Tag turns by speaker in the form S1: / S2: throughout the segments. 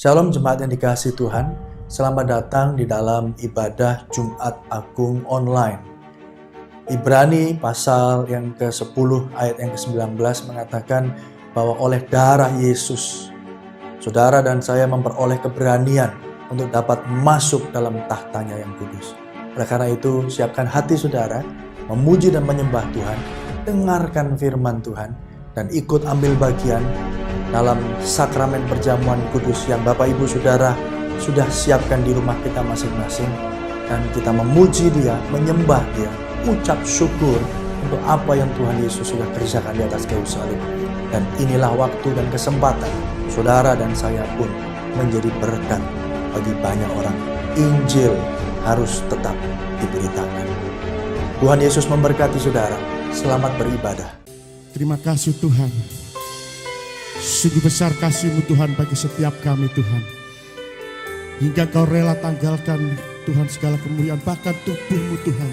S1: Shalom jemaat yang dikasihi Tuhan, selamat datang di dalam ibadah Jumat Agung online. Ibrani pasal yang ke-10 ayat yang ke-19 mengatakan bahwa oleh darah Yesus, saudara dan saya memperoleh keberanian untuk dapat masuk dalam tahtanya yang kudus. Oleh karena itu, siapkan hati saudara, memuji dan menyembah Tuhan, dengarkan firman Tuhan, dan ikut ambil bagian dalam sakramen perjamuan kudus yang Bapak Ibu Saudara sudah siapkan di rumah kita masing-masing. Dan kita memuji Dia, menyembah Dia, ucap syukur untuk apa yang Tuhan Yesus sudah kerjakan di atas kayu salib. Dan inilah waktu dan kesempatan saudara dan saya pun menjadi berkat bagi banyak orang. Injil harus tetap diberitakan. Tuhan Yesus memberkati saudara. Selamat beribadah.
S2: Terima kasih Tuhan. Sungguh besar kasih-Mu Tuhan bagi setiap kami Tuhan. Hingga Kau rela tanggalkan Tuhan segala kemuliaan, bahkan tubuh-Mu Tuhan.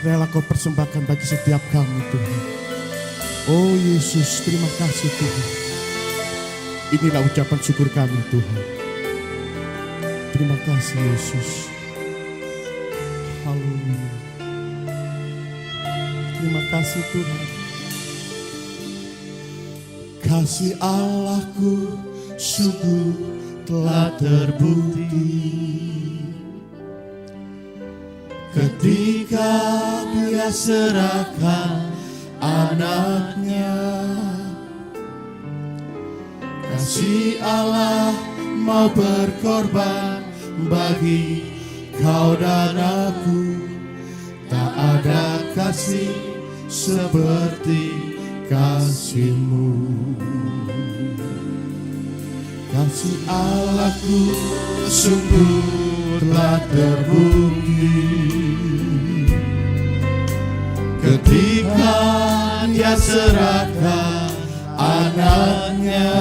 S2: Rela Kau persembahkan bagi setiap kami Tuhan. Oh Yesus, terima kasih Tuhan. Inilah ucapan syukur kami Tuhan. Terima kasih Yesus. Haleluya. Terima kasih Tuhan. Kasih Allahku sungguh telah terbukti ketika Dia serahkan anaknya. Kasih Allah mau berkorban bagi kau dan aku. Tak ada kasih seperti kasih-Mu. Kasih Allahku sungguh telah terbukti ketika Dia serahkan anaknya.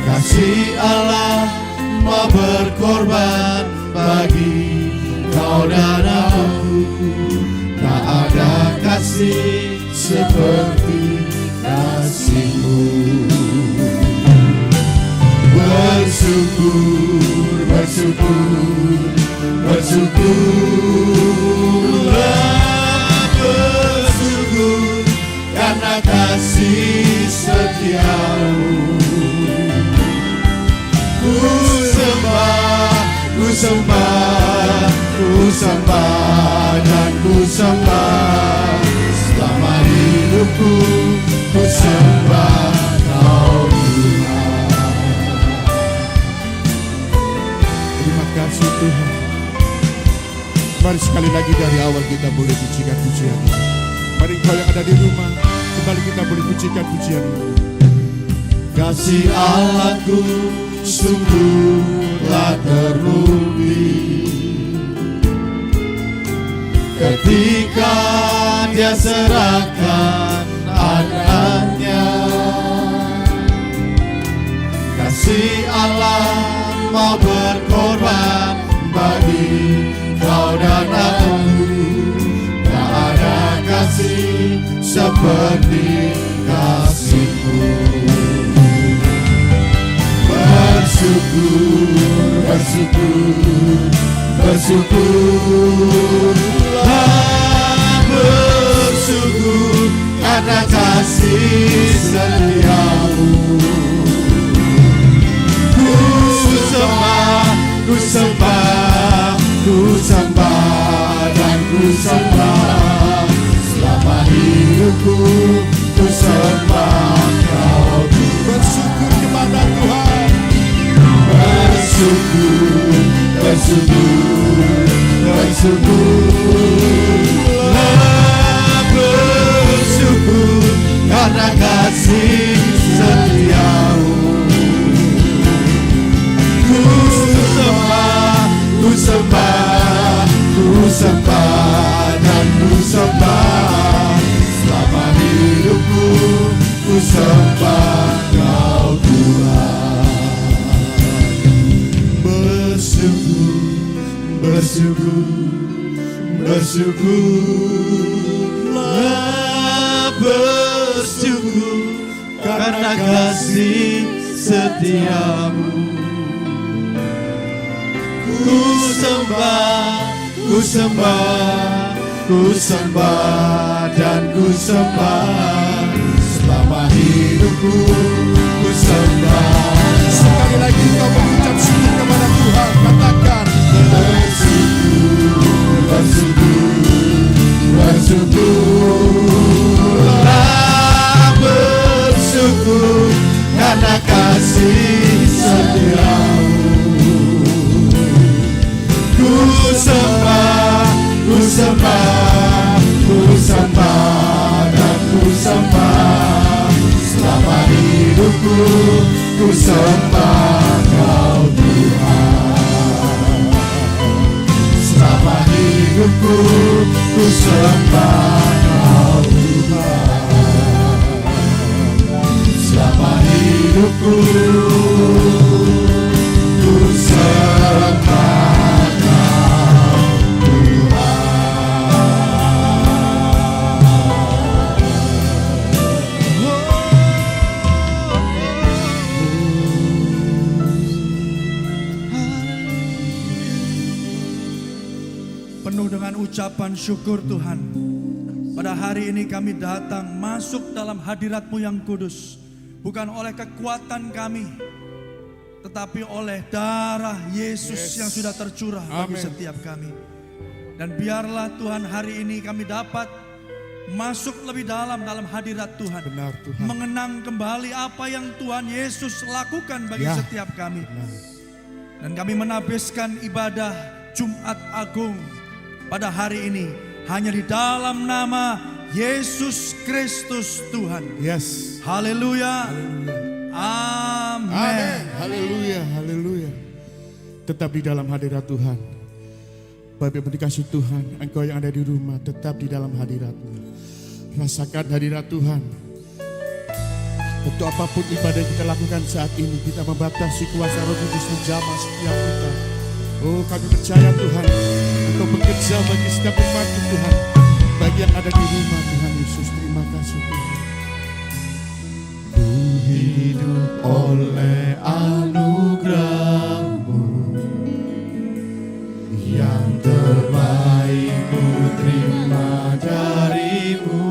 S2: Kasih Allah mau berkorban bagi kau dan aku. Tak ada kasih seperti kasih-Mu. Bersyukur, bersyukur, bersyukurlah, bersyukur karena kasih setia-Mu. Ku sembah, ku sembah, ku sembah dan ku sembah. Selama hidupku ku sembah Kau Tuhan. Terima kasih Tuhan. Mari sekali lagi dari awal kita boleh pujikan pujian ini. Mari kau yang ada di rumah, kembali kita boleh pujikan pujian ini. Kasih Allahku sungguh telah terbukti ketika Dia serahkan anaknya. Kasih Allah mau berkorban bagi kau dan aku. Tak ada kasih seperti kasih-Mu. Bersyukur, bersyukur, bersyukurlah, bersyukur karena kasih setia-Mu. Ku sembah, ku sembah, ku sembah dan ku sembah. Selama hidupku ku sembah Kau. Bersyukur kepada Tuhan. Bersyukur, bersyukur, bersyukurlah, bersyukur karena kasih setia-Mu. Ku sembah, ku sembah, ku sembah dan ku sembah. Selama hidupku ku sembah Kau Tuhan. Bersyukur, bersyukurlah, bersyukur
S3: karena kasih setiamu. Ku sembah, ku sembah, ku sembah dan ku sembah selama hidupku. Ku sembah.
S2: Sekali lagi kau mengucap syukur kepada Tuhan, katakan
S3: Bersyukur, bersyukur, bersyukurlah, bersyukur karena kasih setiamu. Ku sembah, ku sembah, ku sembah dan ku sembah selama hidupku. Ku sembah Kau Tuhan, selama hidupku. Ku sembah Kau Tuhan, selama hidupku. Ku sembah Kau
S4: Penuh dengan ucapan syukur Tuhan, pada hari ini kami datang masuk dalam hadirat-Mu yang kudus, bukan oleh kekuatan kami, tetapi oleh darah Yesus yang sudah tercurah bagi setiap kami. Dan biarlah Tuhan hari ini kami dapat masuk lebih dalam hadirat Tuhan.
S2: benar Tuhan.
S4: Mengenang kembali apa yang Tuhan Yesus lakukan bagi setiap kami. Dan kami menabiskan ibadah Jumat Agung pada hari ini hanya di dalam nama Yesus Kristus Tuhan.
S2: Yes.
S4: Haleluya. Amin.
S2: Amin. Haleluya, haleluya. Tetap di dalam hadirat Tuhan. Bapak yang dikasih Tuhan, engkau yang ada di rumah tetap di dalam hadirat-Mu. Rasakan hadirat Tuhan. Untuk apapun ibadah yang kita lakukan saat ini, kita membatasi kuasa Roh Kudus menjamah setiap kita. Oh, kami percaya Tuhan, Engkau bekerja bagi setiap umat Tuhan, bagi yang ada di rumah Tuhan Yesus. Terima kasih Tuhan.
S3: Ku hidup oleh anugerah-Mu, yang terbaik ku terima dari-Mu.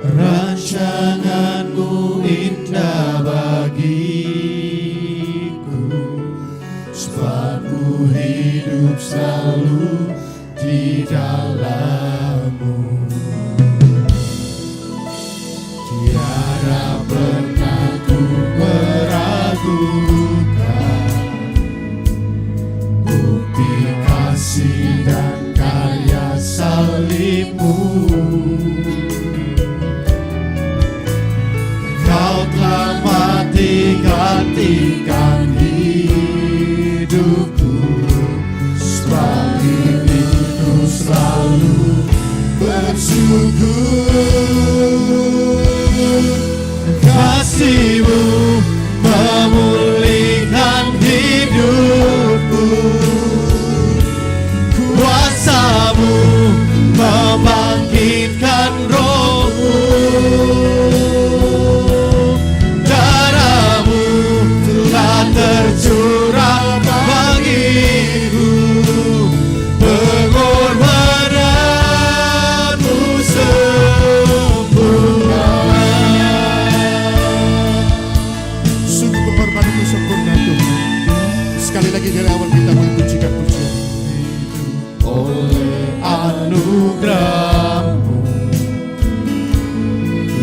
S3: Rancangan-Mu indah bagiku, sebab ku hidup selalu di dalam-Mu. Tiada pernah ku meragukan bukti kasih dan karya salib-Mu. Kau telah mati gantikan hidupku, sebab itu selalu bersyukur. Kasih-Mu memulihkan hidupku, kuasa-Mu membangkitkan rohku. Darah-Mu telah tercurah bagiku, pengorbanan-Mu sempurna.
S2: Sungguh pengorbanan-Mu sempurna Tuhan. Sekali lagi dari awal kita boleh pujikan pujian.
S3: Oleh anugerah-Mu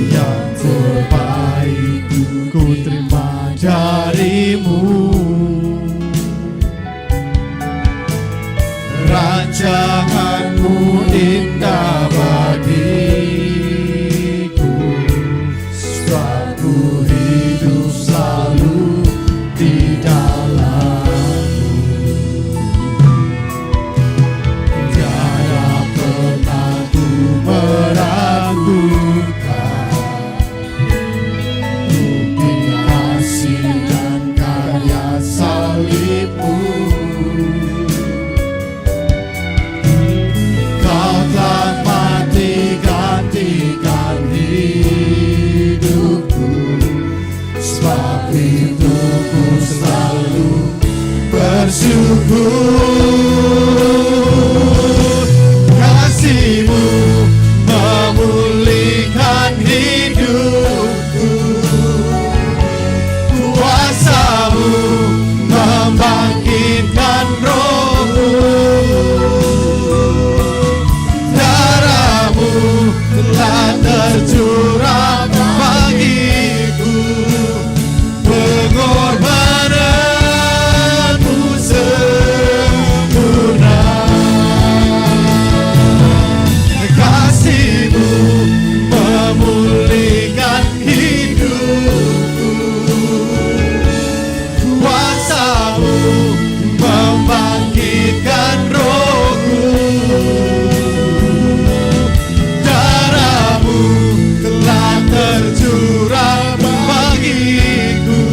S3: yang terbaik ku terima dari-Mu. Rancangan-Mu indah bagiku, sebab ku hidup selalu di dalam-Mu. Tiada pernah ku meragukan bukti kasih dan karya salib-Mu. Kau telah bersyukur, kasih-Mu memulihkan hidupku, kuasa-Mu membangkitkan rohku, darah-Mu telah tercurah bagiku, pengorbananmu sempurna, kasih-Mu memulihkan hidupku, kuasa-Mu membangkitkan rohku, darah-Mu telah tercurah bagiku,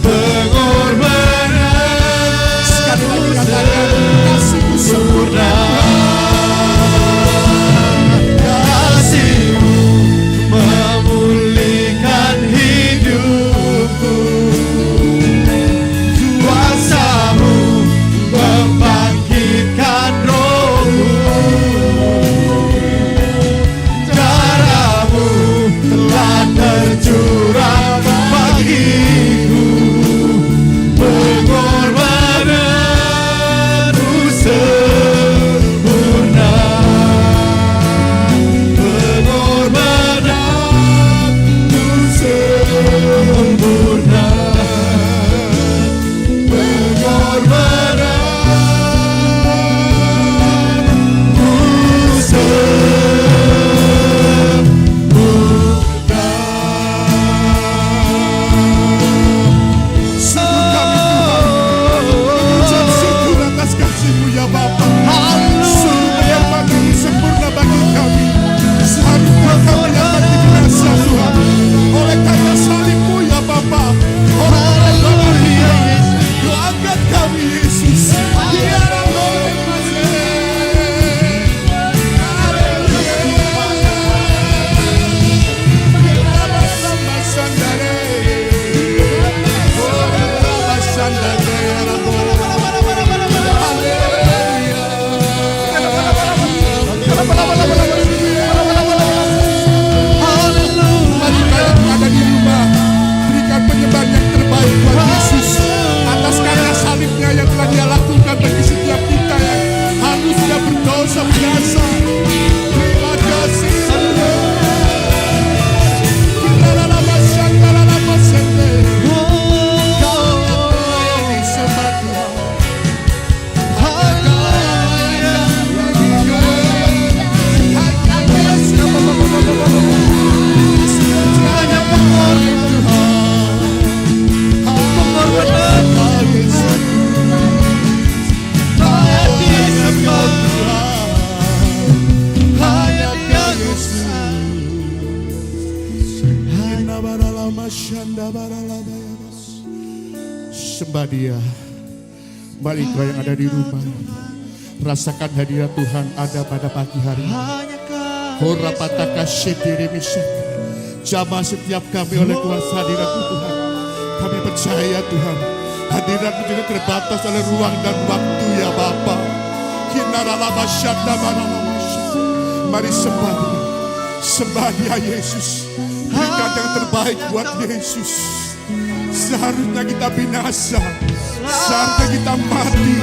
S3: pengorbanan
S2: Sekali lagi katakan, kasih-Mu
S3: sempurna, kasih-Mu memulihkan hidupku, kuasa-Mu membangkitkan rohku, darah-Mu telah tercurah bagiku, pengorbananmu sempurna, pengorbananmu sempurna, pengorbananmu
S2: Ucap syukur atas kasih-Mu ya Bapa. Seluruh yang bagi sempurna bagi kami. Seharusnya kami yang bagi binasa Tuhan. Oleh karya salib-Mu ya Bapa. Oleh karya kami Kau angkat kami Yesus. Biarlah oleh Mari kalian yang ada di rumah, berikan penyembahan yang terbaik buat Yesus atas karya salibnya yang telah Dia lakukan bagi setiap kita yang harusnya berdosa biasa. Terima kasih. Sembah Dia. Mari kau yang ada di rumah, rasakan hadirat Tuhan ada pada pagi hari ini. Horapataka syediri misak. Jamah setiap kami oleh kuasa hadirat-Mu Tuhan. Kami percaya Tuhan, hadirat-Mu juga terbatas oleh ruang dan waktu ya Bapa. Mari sembah Dia. Sembah Dia Yesus. Berikan yang terbaik buat Yesus. Seharusnya kita binasa, seharusnya kita mati,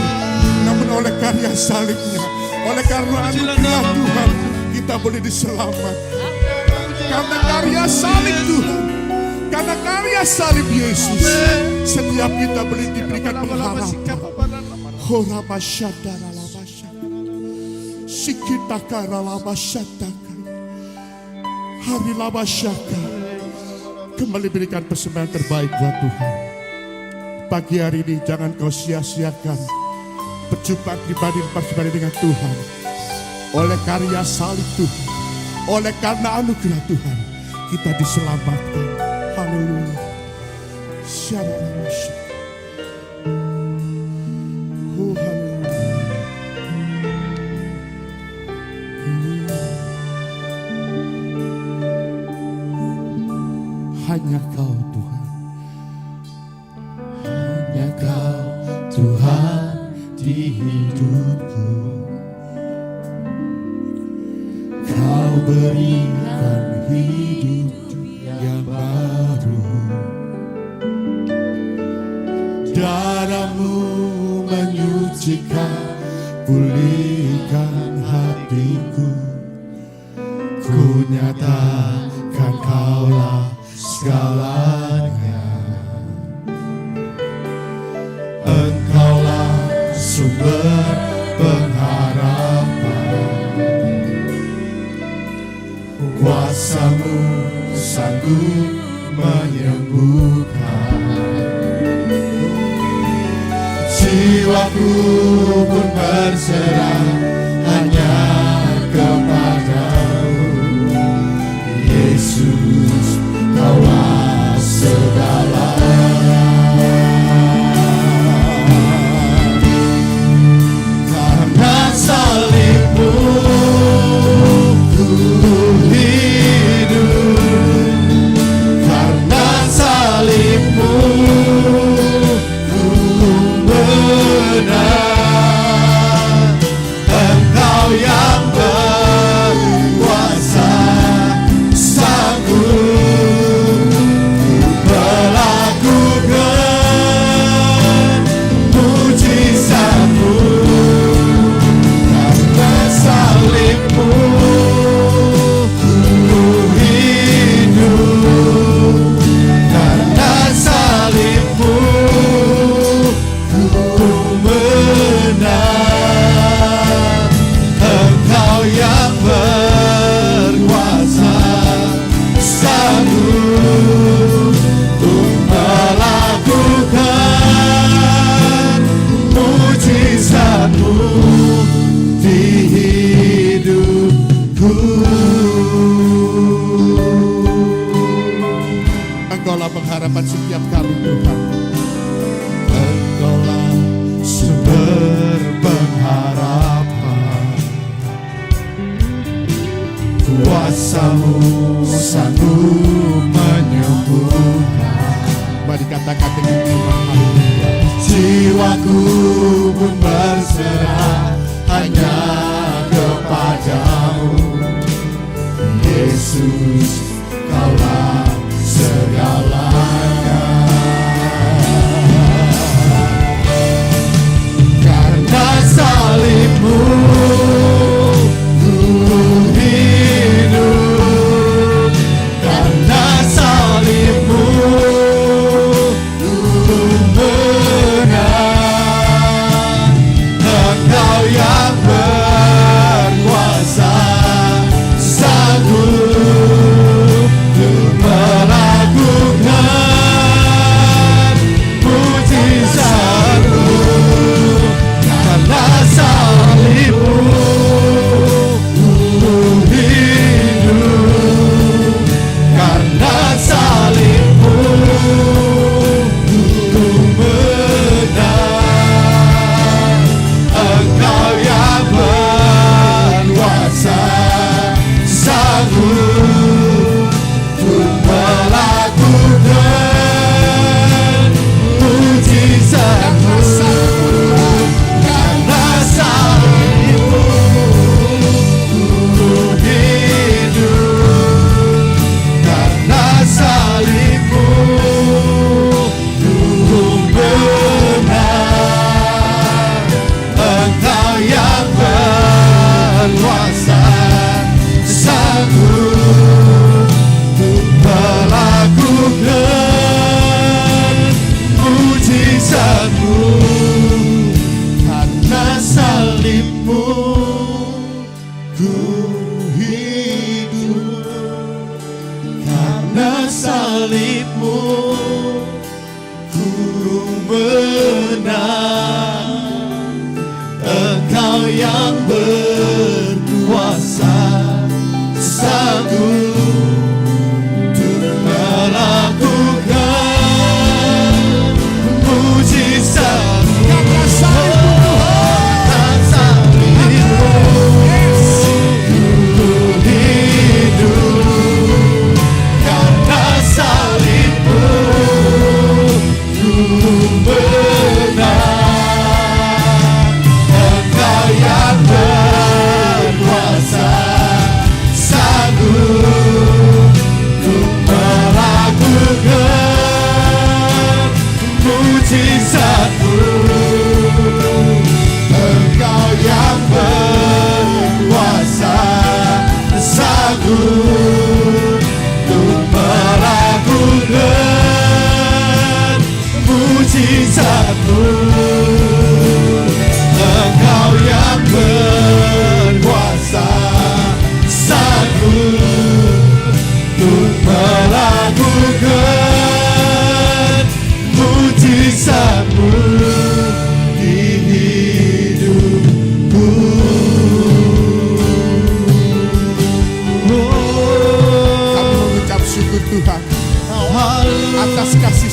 S2: namun oleh karya salibnya, oleh karena anugerah Tuhan, kita boleh diselamatkan. Karena karya salib Tuhan, karena karya salib Yesus, setiap kita boleh diberikan pengharapan. Horabashadalabashad, Sikitakaralabashadaka, Harilabashaka. Kembali berikan persembahan terbaik buat Tuhan. Pagi hari ini jangan kau sia-siakan perjumpaan pribadi dengan Tuhan. Oleh karya salib Tuhan, oleh karena anugerah Tuhan, kita diselamatkan. Haleluya. Shalom. Oh, haleluya. Hanya Kau Tuhan, hanya Kau
S3: Tuhan di hidupku. Kau berikan hidup yang baru. Darah-Mu menyucikan, pulihkan hatiku. Ku nyatakan Kaulah segalanya. Engkaulah sumber pengharapan. Kuasa-Mu sanggup menyembuhkan. Jiwaku pun berserah hanya kepada-Mu. Yesus, Kaulah segalanya. Karena salib-Mu ku hidup. Karena salib-Mu ku menang. Engkau yang berkuasa, sanggup melakukan mujizat-Mu. Karena salib-Mu ku hidup. Karena salib-Mu ku menang. Engkau yang berkuasa, sanggup untuk melakukan mujizat-Mu di hidupku.
S2: Engkaulah pengharapan setiap kami Tuhan.
S3: Engkaulah sumber pengharapan. Kuasa-Mu sanggup menyembuhkan.
S2: Mari katakan dengan iman, haleluya.
S3: Jiwaku pun berserah hanya kepada-Mu. Yesus, Kaulah segalanya. Karena salib-Mu ku hidup. Karena salib-Mu ku menang. Engkau yang berkuasa, sanggup untuk melakukan mujizat-Mu. Karena salib-Mu ku hidup. Karena salib-Mu ku menang. Engkau yang berkuasa, sanggup untuk melakukan mujizat-Mu. Karena salib-Mu ku hidup. Karena salib-Mu ku menang. Engkau yang berkuasa, sanggup untuk melakukan mujizat-Mu. Karena salib-Mu ku hidup. Karena salib-Mu ku menang. Engkau yang berkuasa, sanggup untuk melakukan mujizat-Mu. Karena salib-Mu, ku hidup. Karena salib-Mu ku menang.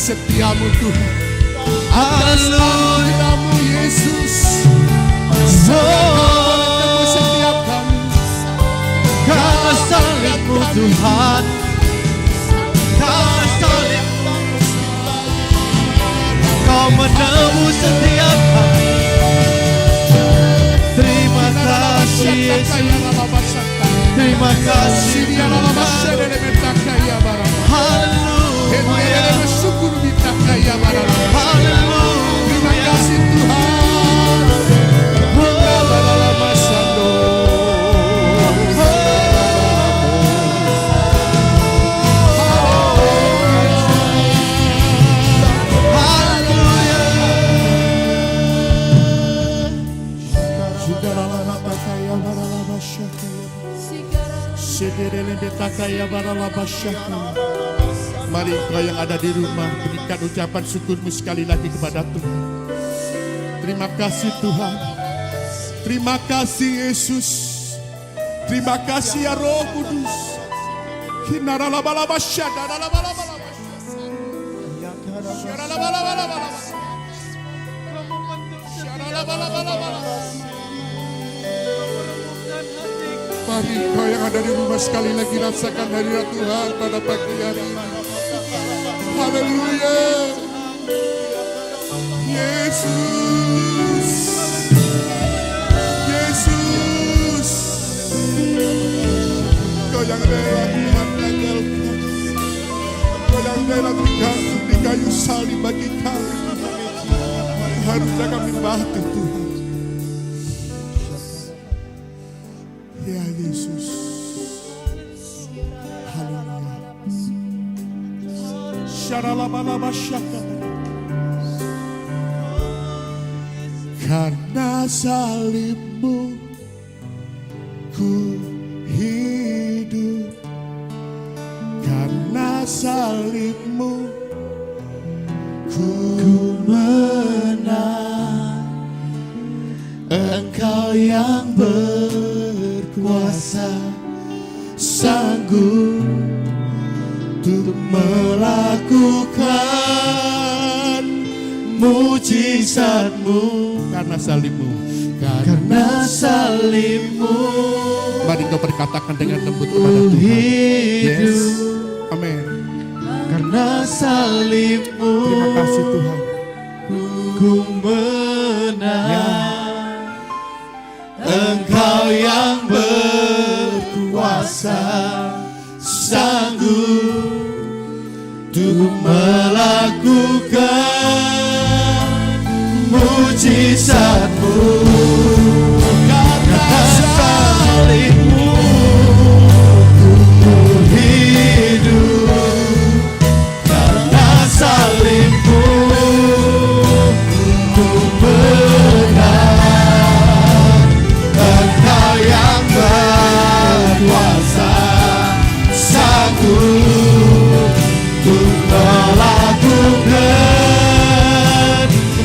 S2: setiamu Tuhan. Atas namamu Yesus. Bertemu setiap kami.
S3: Karena salibmu Tuhan, karena salibmu Kau menebus setiap kami. Terima kasih Yesus, terima kasih Haleluya, Haleluya.
S2: Terima kasih Tuhan. Mari engkau yang ada di rumah berikan ucapan syukurmu sekali lagi kepada Tuhan. Terima kasih Tuhan. Terima kasih Yesus. Terima kasih ya Roh Kudus. Mari kau yang ada di rumah sekali lagi rasakan hadirat Tuhan pada pagi hari ini. Haleluya. Yesus. Yesus. Kau yang rela Tuhan tinggalkan. Kau yang rela digantung di kayu salib bagi kami. Harusnya kami batu Tuhan. Ya Yesus. Haleluya. Karena salibmu ku hidup. Karena salibmu ku menang. Engkau yang berkuasa, sanggup untuk melakukan mujizatmu. Karena salibmu, karena salibmu. Mari kau berkatakan dengan lembut kepada Tuhan. Yes. Amin. Karena salibmu, terima kasih Tuhan, ku menang. Ya. Engkau yang berkuasa, sanggup untuk melakukan mujizatmu. Karena salibmu ku hidup. Karena salibmu ku menang. Engkau yang berkuasa, sanggup untuk melakukan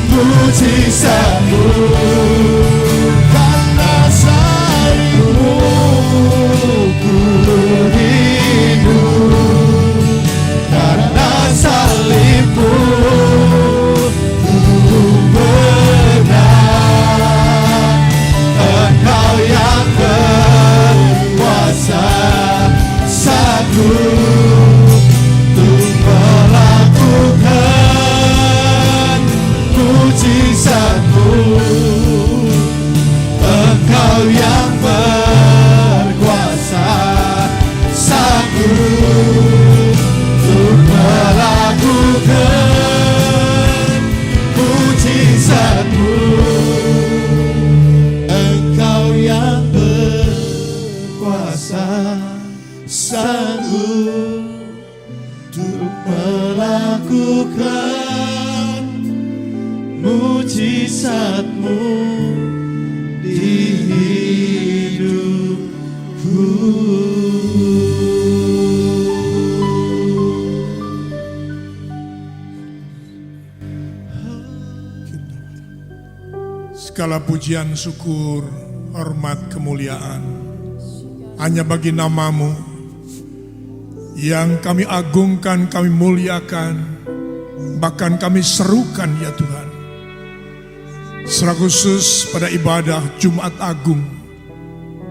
S2: mujizatmu. Karena salibmu ku hidup. Karena salibmu ku menang. Engkau yang berkuasa, sanggup untuk melakukan mujizatmu. Engkau yang berkuasa, sanggup untuk melakukan mujizatmu. Engkau yang berkuasa, sanggup untuk melakukan mujizatmu di hidupku.
S5: Segala pujian, syukur, hormat, kemuliaan hanya bagi namamu yang kami agungkan, kami muliakan, bahkan kami serukan ya Tuhan. Secara khusus pada ibadah Jumat Agung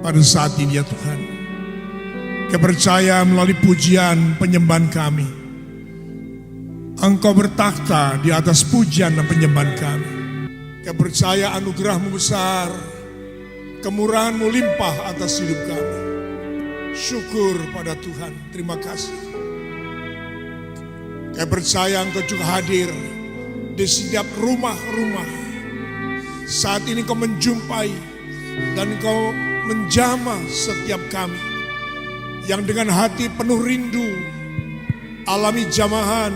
S5: pada saat ini ya Tuhan. Kami percaya melalui pujian penyembahan kami, Engkau bertakhta di atas pujian dan penyembahan kami. Kami percaya anugerah-Mu besar, kemurahan-Mu limpah atas hidup kami. Syukur pada Tuhan, terima kasih. Kami percaya Engkau juga hadir di setiap rumah-rumah. Saat ini Kau menjumpai dan Kau menjamah setiap kami yang dengan hati penuh rindu alami jamahan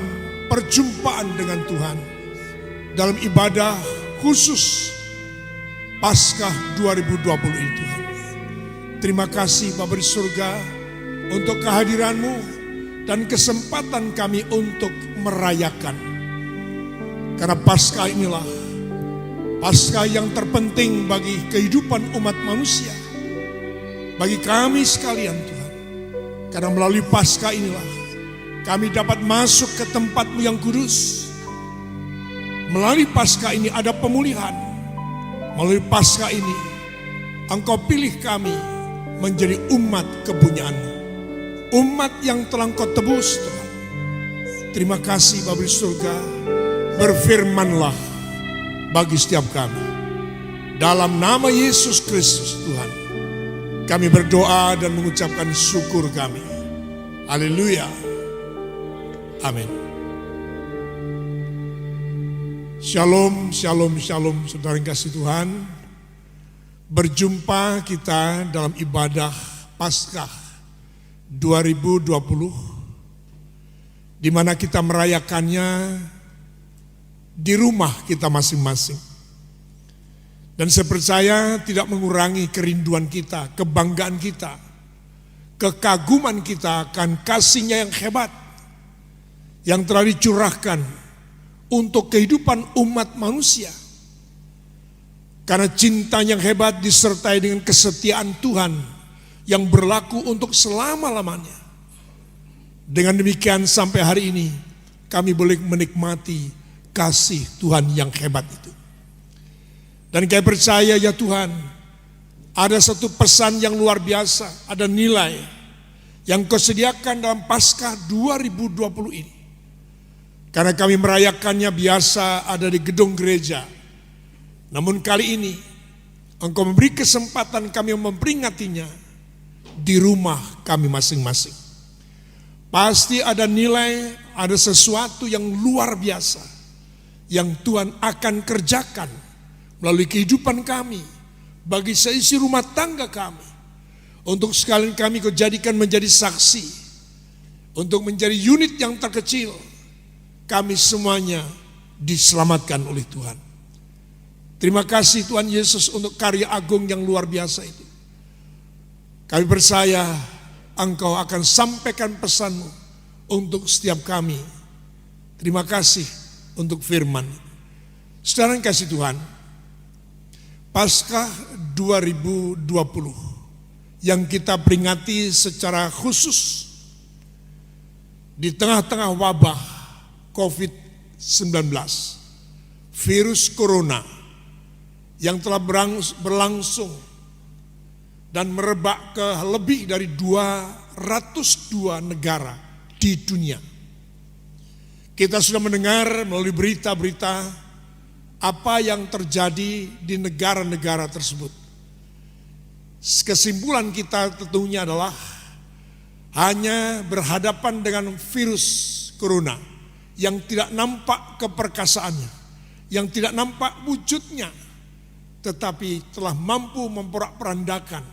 S5: perjumpaan dengan Tuhan dalam ibadah khusus Paskah 2020 ini Tuhan. Terima kasih Bapa di surga untuk kehadiran-Mu dan kesempatan kami untuk merayakan. Karena Paskah inilah Paskah yang terpenting bagi kehidupan umat manusia, bagi kami sekalian Tuhan. Karena melalui Paskah inilah kami dapat masuk ke tempat-Mu yang kudus. Melalui Paskah ini ada pemulihan. Melalui Paskah ini Engkau pilih kami menjadi umat kepunyaan-Mu, umat yang telah Engkau tebus Tuhan. Terima kasih Bapa di surga, berfirmanlah bagi setiap kami. Dalam nama Yesus Kristus Tuhan, kami berdoa dan mengucapkan syukur kami. Haleluya. Amin. Shalom, shalom, shalom saudara yang kasih Tuhan. Berjumpa kita dalam ibadah Paskah 2020, di mana kita merayakannya di rumah kita masing-masing. Dan saya percaya tidak mengurangi kerinduan kita, kebanggaan kita, kekaguman kita akan kasih-Nya yang hebat yang telah dicurahkan untuk kehidupan umat manusia. Karena cinta yang hebat disertai dengan kesetiaan Tuhan yang berlaku untuk selama-lamanya. Dengan demikian sampai hari ini kami boleh menikmati kasih Tuhan yang hebat itu. Dan kami percaya ya Tuhan, ada satu pesan yang luar biasa, ada nilai yang Kau sediakan dalam Paskah 2020 ini. Karena kami merayakannya biasa ada di gedung gereja. Namun kali ini Engkau memberi kesempatan kami memperingatinya di rumah kami masing-masing. Pasti ada nilai, ada sesuatu yang luar biasa yang Tuhan akan kerjakan melalui kehidupan kami, bagi seisi rumah tangga kami. Untuk sekalian kami Kau jadikan menjadi saksi, untuk menjadi unit yang terkecil. Kami semuanya diselamatkan oleh Tuhan. Terima kasih Tuhan Yesus untuk karya agung yang luar biasa itu. Kami percaya Engkau akan sampaikan pesan-Mu untuk setiap kami. Terima kasih untuk firman. Saudara yang kasih Tuhan, Paskah 2020 yang kita peringati secara khusus di tengah-tengah wabah COVID-19, virus corona yang telah berlangsung dan merebak ke lebih dari 202 negara di dunia. Kita sudah mendengar melalui berita-berita apa yang terjadi di negara-negara tersebut. Kesimpulan kita tentunya adalah hanya berhadapan dengan virus corona yang tidak nampak keperkasaannya, yang tidak nampak wujudnya, tetapi telah mampu memporak-porandakan,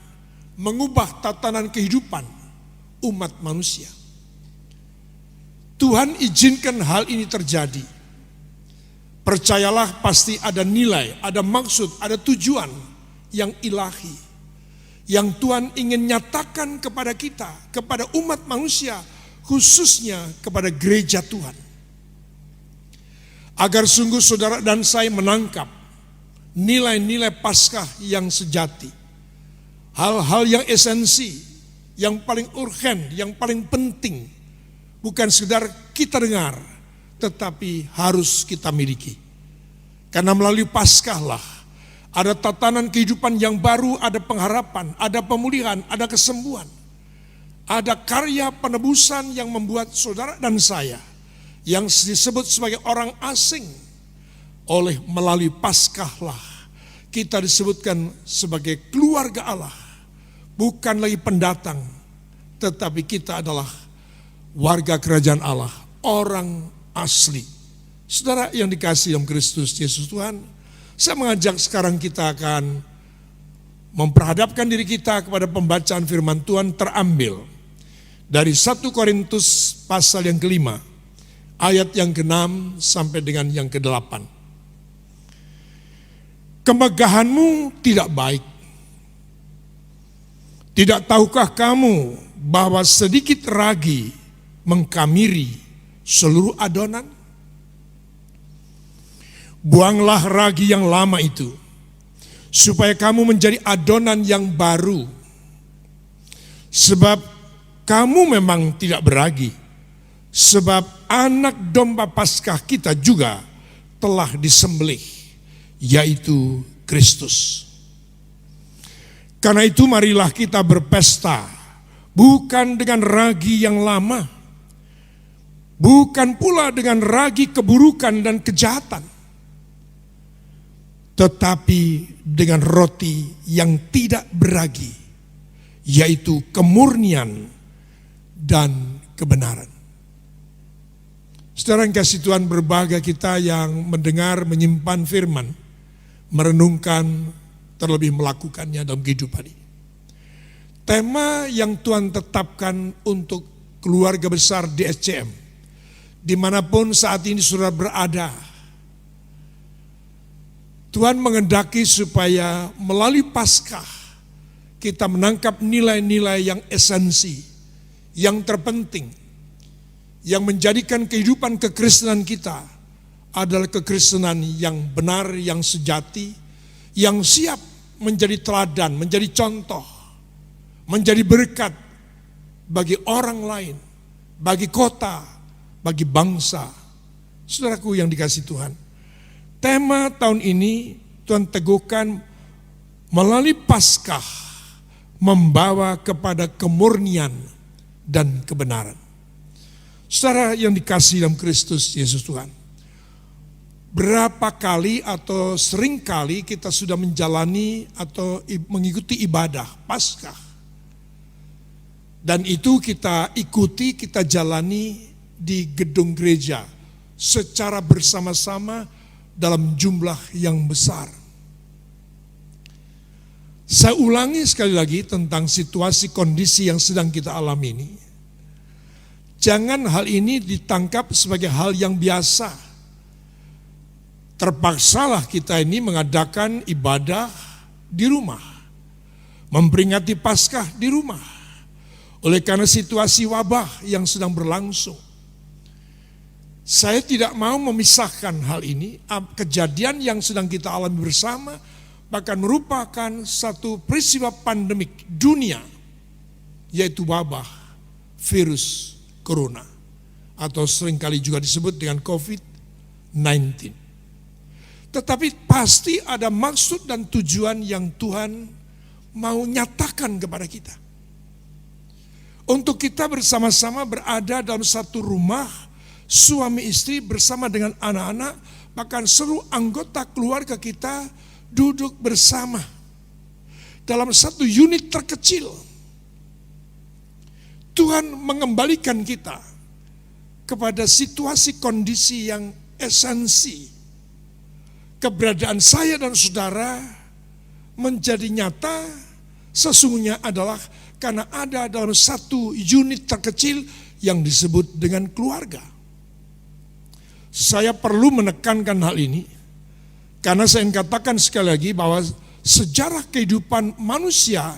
S5: mengubah tatanan kehidupan umat manusia. Tuhan izinkan hal ini terjadi. Percayalah pasti ada nilai, ada maksud, ada tujuan yang ilahi. Yang Tuhan ingin nyatakan kepada kita, kepada umat manusia, khususnya kepada gereja Tuhan. Agar sungguh saudara dan saya menangkap nilai-nilai Paskah yang sejati. Hal-hal yang esensi, yang paling urgen, yang paling penting. Bukan sekedar kita dengar, tetapi harus kita miliki. Karena melalui Paskah lah ada tatanan kehidupan yang baru, ada pengharapan, ada pemulihan, ada kesembuhan. Ada karya penebusan yang membuat saudara dan saya yang disebut sebagai orang asing oleh melalui Paskah lah kita disebutkan sebagai keluarga Allah. Bukan lagi pendatang, tetapi kita adalah warga kerajaan Allah, orang asli. Saudara yang dikasihi dalam Kristus Yesus Tuhan, saya mengajak sekarang kita akan memperhadapkan diri kita kepada pembacaan firman Tuhan terambil dari 1 Korintus pasal yang ke-5, ayat yang ke-6 sampai dengan yang ke-8. Kemegahanmu tidak baik. Tidak tahukah kamu bahwa sedikit ragi mengkamiri seluruh adonan? Buanglah ragi yang lama itu, supaya kamu menjadi adonan yang baru. Sebab kamu memang tidak beragi, sebab anak domba Paskah kita juga telah disembelih, yaitu Kristus. Karena itu marilah kita berpesta, bukan dengan ragi yang lama, bukan pula dengan ragi keburukan dan kejahatan, tetapi dengan roti yang tidak beragi, yaitu kemurnian dan kebenaran. Saudara yang kasih Tuhan, berbahagia kita yang mendengar, menyimpan firman, merenungkan, terlebih melakukannya dalam kehidupan ini. Tema yang Tuhan tetapkan untuk keluarga besar di SCM, dimanapun saat ini saudara berada, Tuhan mengendaki supaya melalui Paskah kita menangkap nilai-nilai yang esensi, yang terpenting, yang menjadikan kehidupan kekristenan kita adalah kekristenan yang benar, yang sejati, yang siap menjadi teladan, menjadi contoh, menjadi berkat bagi orang lain, bagi kota, bagi bangsa. Saudaraku yang dikasihi Tuhan, tema tahun ini Tuhan teguhkan melalui Paskah membawa kepada kemurnian dan kebenaran. Saudara yang dikasihi dalam Kristus Yesus Tuhan, berapa kali atau sering kali kita sudah menjalani atau mengikuti ibadah Paskah. Dan itu kita ikuti, kita jalani di gedung gereja secara bersama-sama dalam jumlah yang besar. Saya ulangi sekali lagi tentang situasi kondisi yang sedang kita alami ini. Jangan hal ini ditangkap sebagai hal yang biasa. Terpaksalah kita ini mengadakan ibadah di rumah, memperingati Paskah di rumah, oleh karena situasi wabah yang sedang berlangsung. Saya tidak mau memisahkan hal ini, kejadian yang sedang kita alami bersama, bahkan merupakan satu peristiwa pandemik dunia, yaitu wabah virus corona, atau seringkali juga disebut dengan COVID-19. Tetapi pasti ada maksud dan tujuan yang Tuhan mau nyatakan kepada kita. Untuk kita bersama-sama berada dalam satu rumah, suami istri bersama dengan anak-anak, bahkan seluruh anggota keluarga kita duduk bersama dalam satu unit terkecil. Tuhan mengembalikan kita kepada situasi kondisi yang esensi. Keberadaan saya dan saudara menjadi nyata sesungguhnya adalah karena ada dalam satu unit terkecil yang disebut dengan keluarga. Saya perlu menekankan hal ini karena saya ingin katakan sekali lagi bahwa sejarah kehidupan manusia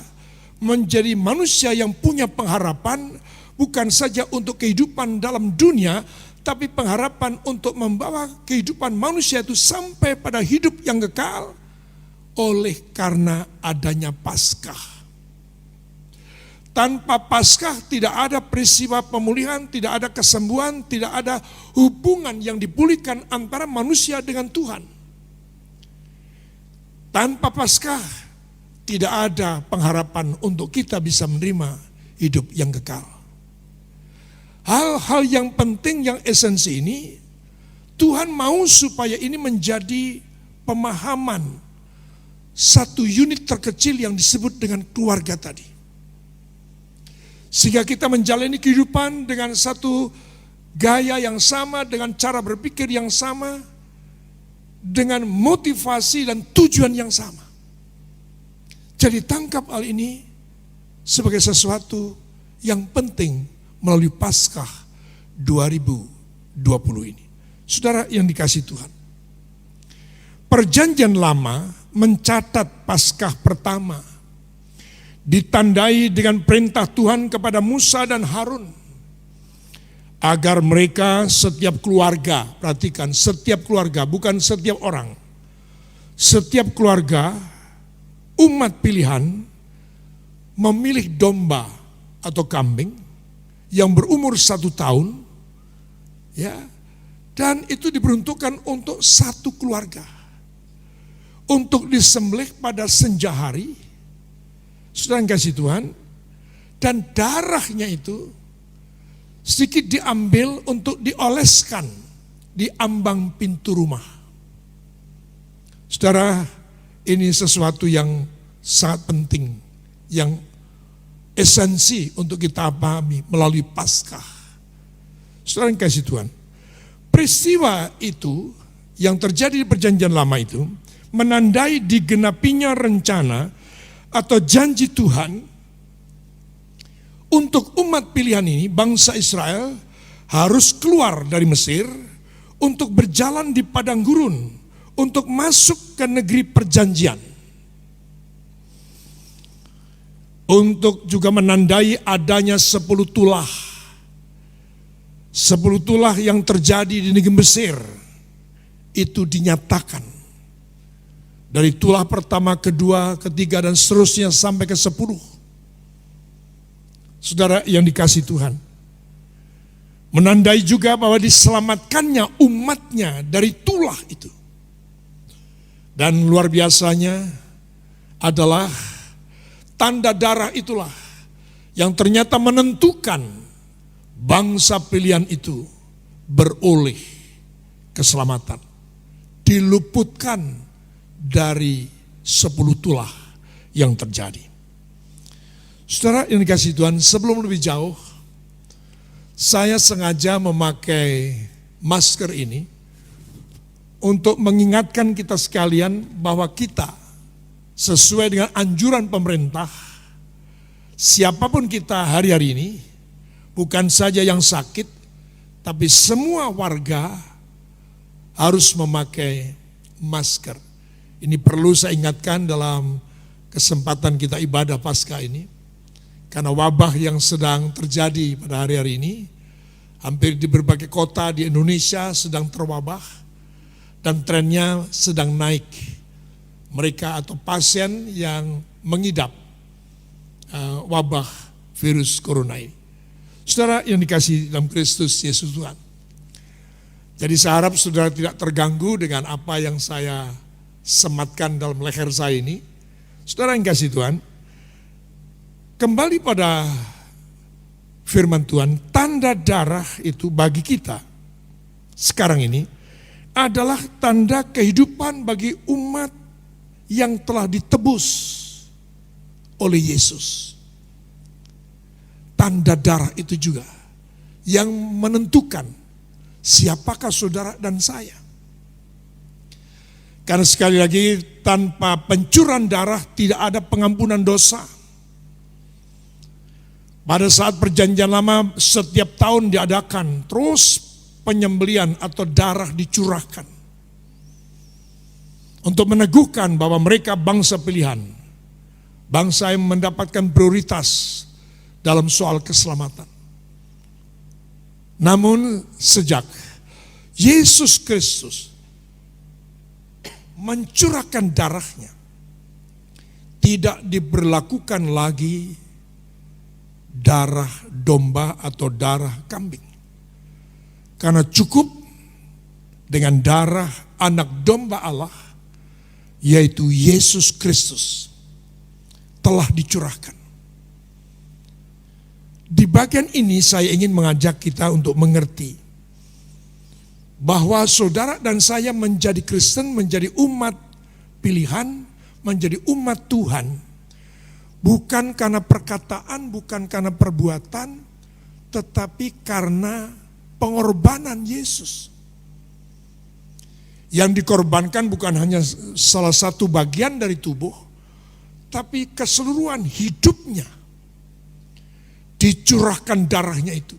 S5: menjadi manusia yang punya pengharapan bukan saja untuk kehidupan dalam dunia, tapi pengharapan untuk membawa kehidupan manusia itu sampai pada hidup yang kekal oleh karena adanya Paskah. Tanpa Paskah tidak ada peristiwa pemulihan, tidak ada kesembuhan, tidak ada hubungan yang dipulihkan antara manusia dengan Tuhan. Tanpa Paskah tidak ada pengharapan untuk kita bisa menerima hidup yang kekal. Hal-hal yang penting, yang esensi ini, Tuhan mau supaya ini menjadi pemahaman satu unit terkecil yang disebut dengan keluarga tadi. Sehingga kita menjalani kehidupan dengan satu gaya yang sama, dengan cara berpikir yang sama, dengan motivasi dan tujuan yang sama. Jadi tangkap hal ini sebagai sesuatu yang penting melalui Paskah 2020 ini. Saudara yang dikasihi Tuhan, Perjanjian Lama mencatat Paskah pertama ditandai dengan perintah Tuhan kepada Musa dan Harun agar mereka setiap keluarga, perhatikan, setiap keluarga, bukan setiap orang, setiap keluarga umat pilihan memilih domba atau kambing yang berumur 1 tahun, ya, dan itu diperuntukkan untuk satu keluarga untuk disembelih pada senja hari. Saudara yang kasih Tuhan, dan darahnya itu sedikit diambil untuk dioleskan di ambang pintu rumah. Saudara, ini sesuatu yang sangat penting, yang esensi untuk kita pahami melalui Paskah. Saudara yang kasih Tuhan, peristiwa itu yang terjadi di Perjanjian Lama itu menandai digenapinya rencana atau janji Tuhan untuk umat pilihan ini, bangsa Israel, harus keluar dari Mesir untuk berjalan di padang gurun, untuk masuk ke negeri perjanjian. Untuk juga menandai adanya 10 tulah. 10 tulah yang terjadi di negeri Mesir, itu dinyatakan. Dari tulah pertama, kedua, ketiga, dan seterusnya sampai ke 10. Saudara yang dikasihi Tuhan, menandai juga bahwa diselamatkannya umatnya dari tulah itu. Dan luar biasanya adalah tanda darah itulah yang ternyata menentukan bangsa pilihan itu beroleh keselamatan, diluputkan dari 10 tulah yang terjadi. Saudara yang dikasihi Tuhan, sebelum lebih jauh, saya sengaja memakai masker ini untuk mengingatkan kita sekalian bahwa kita sesuai dengan anjuran pemerintah, siapapun kita hari-hari ini, bukan saja yang sakit, tapi semua warga harus memakai masker. Ini perlu saya ingatkan dalam kesempatan kita ibadah Paskah ini, karena wabah yang sedang terjadi pada hari-hari ini, hampir di berbagai kota di Indonesia sedang terwabah, dan trennya sedang naik. Mereka atau pasien yang mengidap wabah virus corona ini. Saudara yang dikasihi dalam Kristus Yesus Tuhan. Jadi saya harap saudara tidak terganggu dengan apa yang saya sematkan dalam leher saya ini. Saudara yang kasih Tuhan, kembali pada firman Tuhan, tanda darah itu bagi kita sekarang ini adalah tanda kehidupan bagi umat yang telah ditebus oleh Yesus. Tanda darah itu juga yang menentukan siapakah saudara dan saya. Karena sekali lagi, tanpa pencurahan darah tidak ada pengampunan dosa. Pada saat Perjanjian Lama setiap tahun diadakan terus penyembelian atau darah dicurahkan untuk meneguhkan bahwa mereka bangsa pilihan, bangsa yang mendapatkan prioritas dalam soal keselamatan. Namun sejak Yesus Kristus mencurahkan darahnya, tidak diberlakukan lagi darah domba atau darah kambing. Karena cukup dengan darah anak domba Allah, yaitu Yesus Kristus, telah dicurahkan. Di bagian ini saya ingin mengajak kita untuk mengerti bahwa saudara dan saya menjadi Kristen, menjadi umat pilihan, menjadi umat Tuhan, bukan karena perkataan, bukan karena perbuatan, tetapi karena pengorbanan Yesus. Yang dikorbankan bukan hanya salah satu bagian dari tubuh, tapi keseluruhan hidupnya dicurahkan darahnya itu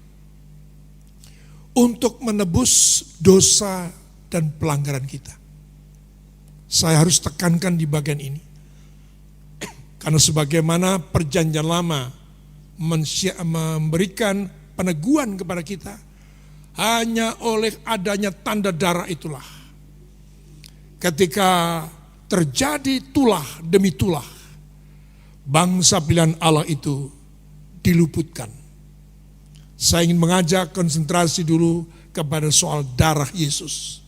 S5: untuk menebus dosa dan pelanggaran kita. Saya harus tekankan di bagian ini. Karena sebagaimana perjanjian lama memberikan peneguhan kepada kita, hanya oleh adanya tanda darah itulah, ketika terjadi tulah demi tulah, bangsa pilihan Allah itu diluputkan. Saya ingin mengajak konsentrasi dulu kepada soal darah Yesus.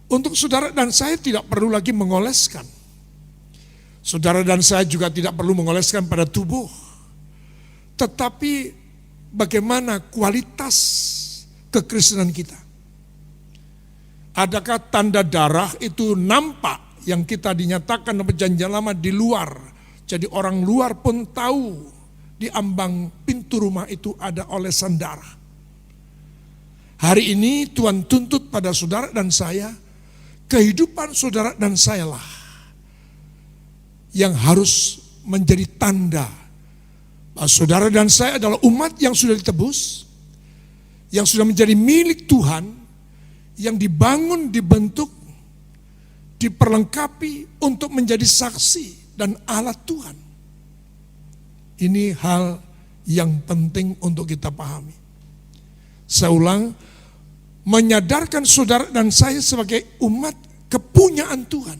S5: Untuk saudara dan saya tidak perlu lagi mengoleskan. Saudara dan saya juga tidak perlu mengoleskan pada tubuh. Tetapi bagaimana kualitas kekristenan kita? Adakah tanda darah itu nampak yang kita dinyatakan dalam perjanjian lama di luar? Jadi orang luar pun tahu di ambang pintu rumah itu ada olesan darah. Hari ini Tuhan tuntut pada saudara dan saya, kehidupan saudara dan saya lah yang harus menjadi tanda bahwa saudara dan saya adalah umat yang sudah ditebus, yang sudah menjadi milik Tuhan, yang dibangun, dibentuk, diperlengkapi untuk menjadi saksi dan alat Tuhan. Ini hal yang penting untuk kita pahami. Saya ulang, menyadarkan saudara dan saya sebagai umat kepunyaan Tuhan.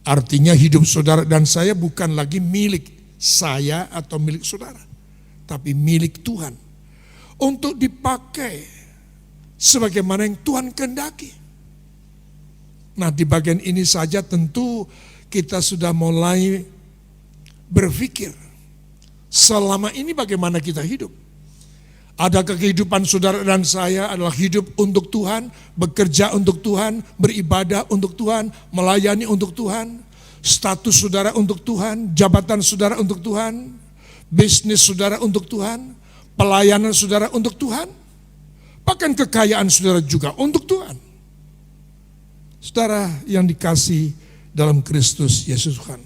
S5: Artinya hidup saudara dan saya bukan lagi milik saya atau milik saudara, tapi milik Tuhan. Untuk dipakai sebagaimana yang Tuhan kehendaki. Nah, di bagian ini saja tentu kita sudah mulai berpikir, selama ini bagaimana kita hidup? Adakah kehidupan saudara dan saya adalah hidup untuk Tuhan, bekerja untuk Tuhan, beribadah untuk Tuhan, melayani untuk Tuhan, status saudara untuk Tuhan, jabatan saudara untuk Tuhan, bisnis saudara untuk Tuhan, pelayanan saudara untuk Tuhan, bahkan kekayaan saudara juga untuk Tuhan. Saudara yang dikasihi dalam Kristus Yesus Tuhan.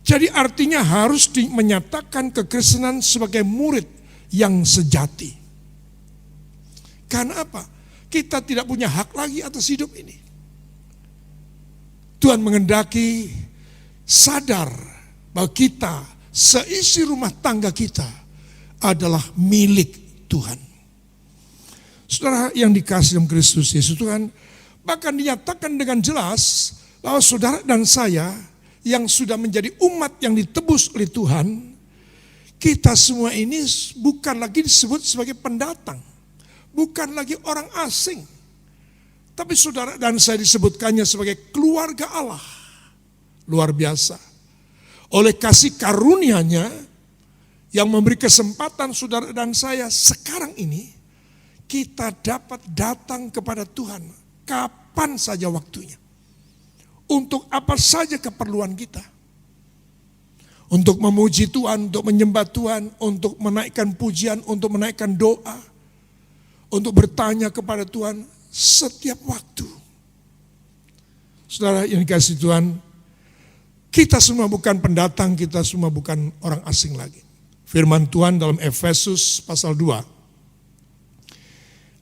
S5: Jadi artinya harus menyatakan kekristenan sebagai murid yang sejati. Karena apa? Kita tidak punya hak lagi atas hidup ini. Tuhan menghendaki sadar bahwa kita, seisi rumah tangga kita adalah milik Tuhan. Saudara yang dikasihi dalam Kristus Yesus Tuhan, bahkan dinyatakan dengan jelas bahwa saudara dan saya yang sudah menjadi umat yang ditebus oleh Tuhan, kita semua ini bukan lagi disebut sebagai pendatang, bukan lagi orang asing, tapi saudara dan saya disebutkannya sebagai keluarga Allah. Luar biasa. Oleh kasih karunia-Nya yang memberi kesempatan saudara dan saya sekarang ini, kita dapat datang kepada Tuhan kapan saja waktunya. Untuk apa saja keperluan kita. Untuk memuji Tuhan, untuk menyembah Tuhan, untuk menaikkan pujian, untuk menaikkan doa. Untuk bertanya kepada Tuhan setiap waktu. Saudara yang dikasihi Tuhan, kita semua bukan pendatang, kita semua bukan orang asing lagi. Firman Tuhan dalam Efesus pasal 2.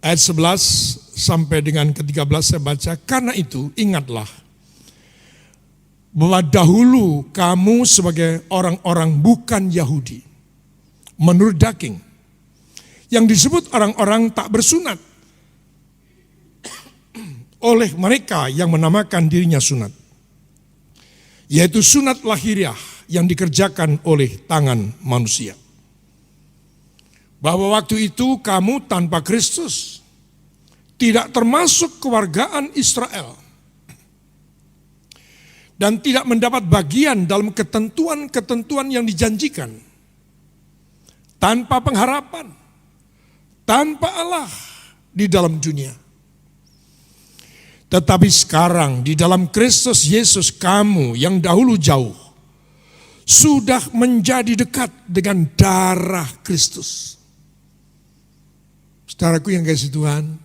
S5: Ayat 11 sampai dengan ke-13 saya baca, karena itu ingatlah bahwa dahulu kamu sebagai orang-orang bukan Yahudi, menurut daging, yang disebut orang-orang tak bersunat, oleh mereka yang menamakan dirinya sunat, yaitu sunat lahiriah yang dikerjakan oleh tangan manusia. bahwa waktu itu kamu tanpa Kristus, tidak termasuk kewargaan Israel, dan tidak mendapat bagian dalam ketentuan-ketentuan yang dijanjikan, tanpa pengharapan, tanpa Allah di dalam dunia. Tetapi sekarang di dalam Kristus Yesus, kamu yang dahulu jauh sudah menjadi dekat dengan darah Kristus. Saudaraku yang kasih Tuhan,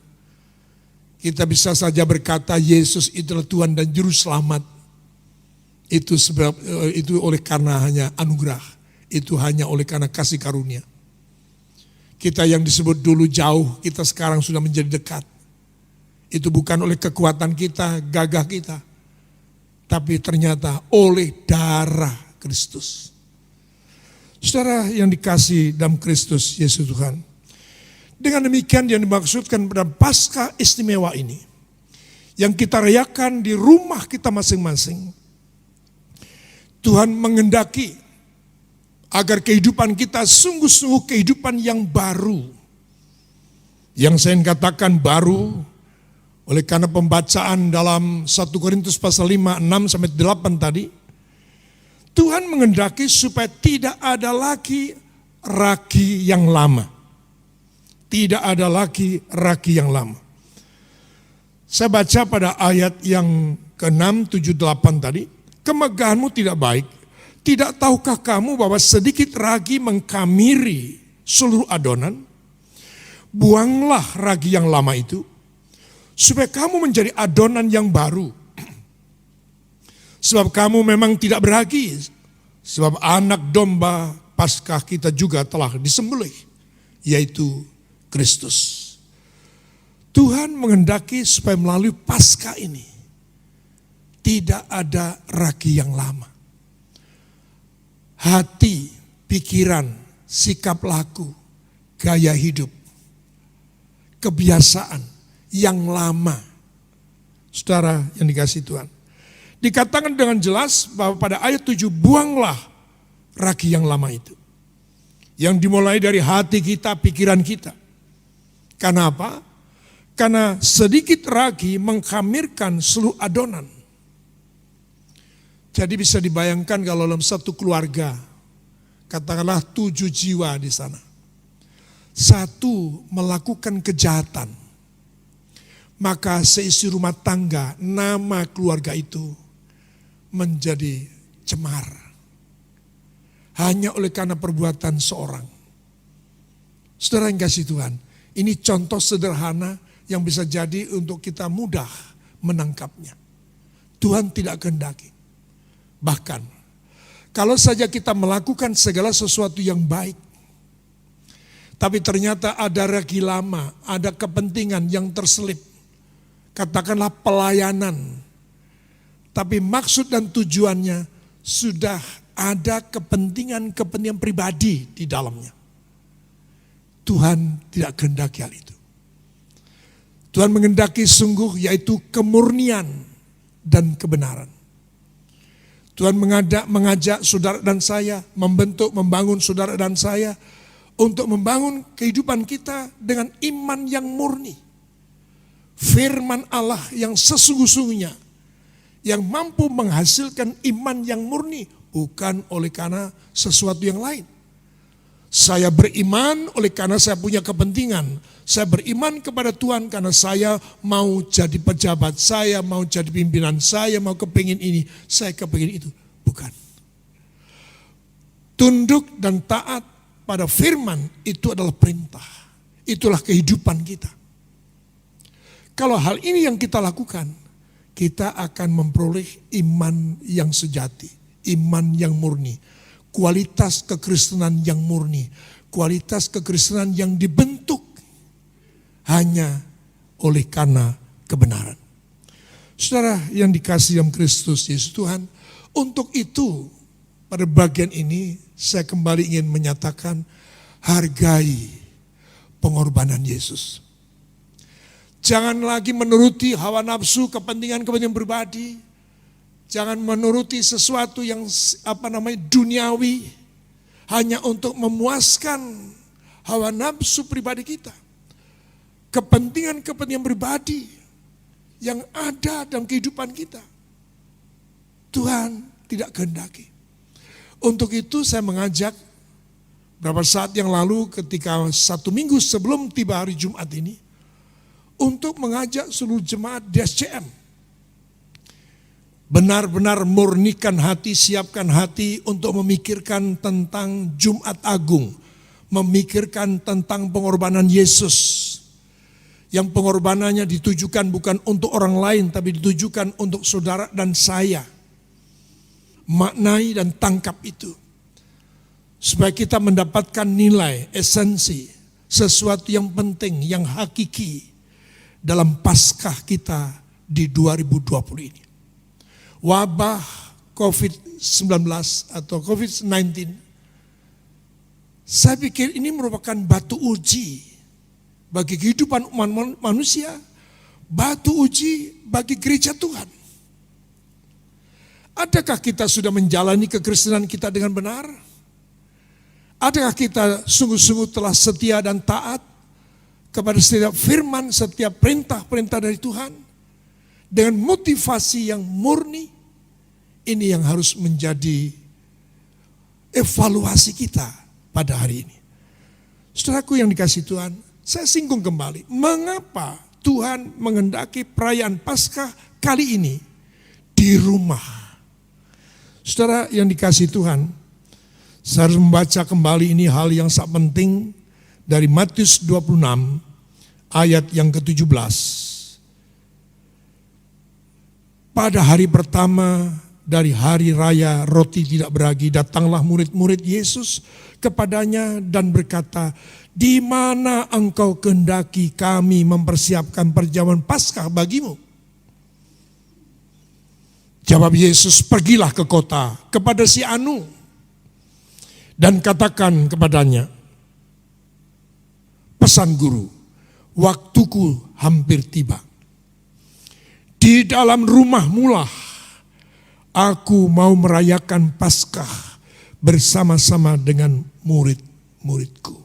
S5: kita bisa saja berkata Yesus itulah Tuhan dan Juru Selamat. Itu oleh karena hanya anugerah, itu hanya oleh karena kasih karunia. Kita yang disebut dulu jauh, kita sekarang sudah menjadi dekat. Itu bukan oleh kekuatan kita, gagah kita, tapi ternyata oleh darah Kristus. Saudara yang dikasih dalam Kristus Yesus Tuhan, dengan demikian yang dimaksudkan pada Paskah istimewa ini, yang kita rayakan di rumah kita masing-masing, Tuhan mengendaki agar kehidupan kita sungguh-sungguh kehidupan yang baru. Yang saya katakan baru, oleh karena pembacaan dalam 1 Korintus pasal 5, 6-8 tadi, Tuhan mengendaki supaya tidak ada lagi ragi yang lama. Tidak ada lagi ragi yang lama. Saya baca pada ayat yang ke-6, 7, 8 tadi, kemegahanmu tidak baik. Tidak tahukah kamu bahwa sedikit ragi mengkamiri seluruh adonan? Buanglah ragi yang lama itu, supaya kamu menjadi adonan yang baru. Sebab kamu memang tidak beragi, sebab anak domba Paskah kita juga telah disembelih, yaitu Kristus. Tuhan menghendaki supaya melalui Paskah ini tidak ada ragi yang lama. Hati, pikiran, sikap laku, gaya hidup, kebiasaan yang lama. Saudara yang dikasihi Tuhan, dikatakan dengan jelas bahwa pada ayat 7, buanglah ragi yang lama itu. Yang dimulai dari hati kita, pikiran kita. Karena apa? Karena sedikit ragi mengkhamirkan seluruh adonan. Jadi bisa dibayangkan kalau dalam satu keluarga, katakanlah 7 jiwa di sana. Satu melakukan kejahatan, maka seisi rumah tangga, nama keluarga itu menjadi cemar. Hanya oleh karena perbuatan seorang. Saudara yang kasih Tuhan, ini contoh sederhana yang bisa jadi untuk kita mudah menangkapnya. Tuhan tidak kehendaki. Bahkan, kalau saja kita melakukan segala sesuatu yang baik, tapi ternyata ada ragi lama, ada kepentingan yang terselip, katakanlah pelayanan, tapi maksud dan tujuannya sudah ada kepentingan-kepentingan pribadi di dalamnya. Tuhan tidak kehendaki hal itu. Tuhan menghendaki sungguh yaitu kemurnian dan kebenaran. Tuhan mengajak saudara dan saya, membangun saudara dan saya untuk membangun kehidupan kita dengan iman yang murni. Firman Allah yang sesungguh-sungguhnya, yang mampu menghasilkan iman yang murni, bukan oleh karena sesuatu yang lain. Saya beriman oleh karena saya punya kepentingan. Saya beriman kepada Tuhan karena saya mau jadi pejabat, saya mau jadi pimpinan, saya mau kepingin ini, saya kepingin itu. Bukan. Tunduk dan taat pada firman itu adalah perintah. Itulah kehidupan kita. Kalau hal ini yang kita lakukan, kita akan memperoleh iman yang sejati, iman yang murni, kualitas kekristenan yang murni, kualitas kekristenan yang dibentuk hanya oleh karena kebenaran. Saudara yang dikasihi dalam Kristus Yesus Tuhan, untuk itu pada bagian ini saya kembali ingin menyatakan hargai pengorbanan Yesus. Jangan lagi menuruti hawa nafsu, kepentingan-kepentingan pribadi. Jangan menuruti sesuatu yang duniawi hanya untuk memuaskan hawa nafsu pribadi kita, kepentingan-kepentingan pribadi yang ada dalam kehidupan kita. Tuhan tidak kehendaki. Untuk itu saya mengajak beberapa saat yang lalu ketika 1 minggu sebelum tiba hari Jumat ini, untuk mengajak seluruh jemaat di SCM. Benar-benar murnikan hati, siapkan hati untuk memikirkan tentang Jumat Agung. Memikirkan tentang pengorbanan Yesus. Yang pengorbanannya ditujukan bukan untuk orang lain, tapi ditujukan untuk saudara dan saya. Maknai dan tangkap itu. Supaya kita mendapatkan nilai, esensi, sesuatu yang penting, yang hakiki dalam Paskah kita di 2020 ini. Wabah COVID-19 atau COVID-19, saya pikir ini merupakan batu uji bagi kehidupan umat manusia, batu uji bagi gereja Tuhan. Adakah kita sudah menjalani kekristenan kita dengan benar? Adakah kita sungguh-sungguh telah setia dan taat kepada setiap firman, setiap perintah-perintah dari Tuhan? Dengan motivasi yang murni, ini yang harus menjadi evaluasi kita pada hari ini. Saudaraku yang dikasihi Tuhan, saya singgung kembali, mengapa Tuhan menghendaki perayaan Paskah kali ini di rumah? Saudara yang dikasihi Tuhan, saya harus membaca kembali ini hal yang sangat penting dari Matius 26 ayat yang ke-17. Pada hari pertama dari hari raya roti tidak beragi, datanglah murid-murid Yesus kepadanya dan berkata, "Di mana engkau kehendaki kami mempersiapkan perjamuan Paskah bagimu?" Jawab Yesus, "Pergilah ke kota kepada si Anu dan katakan kepadanya, pesan guru, waktuku hampir tiba. Di dalam rumahmu lah aku mau merayakan Paskah bersama-sama dengan murid-muridku."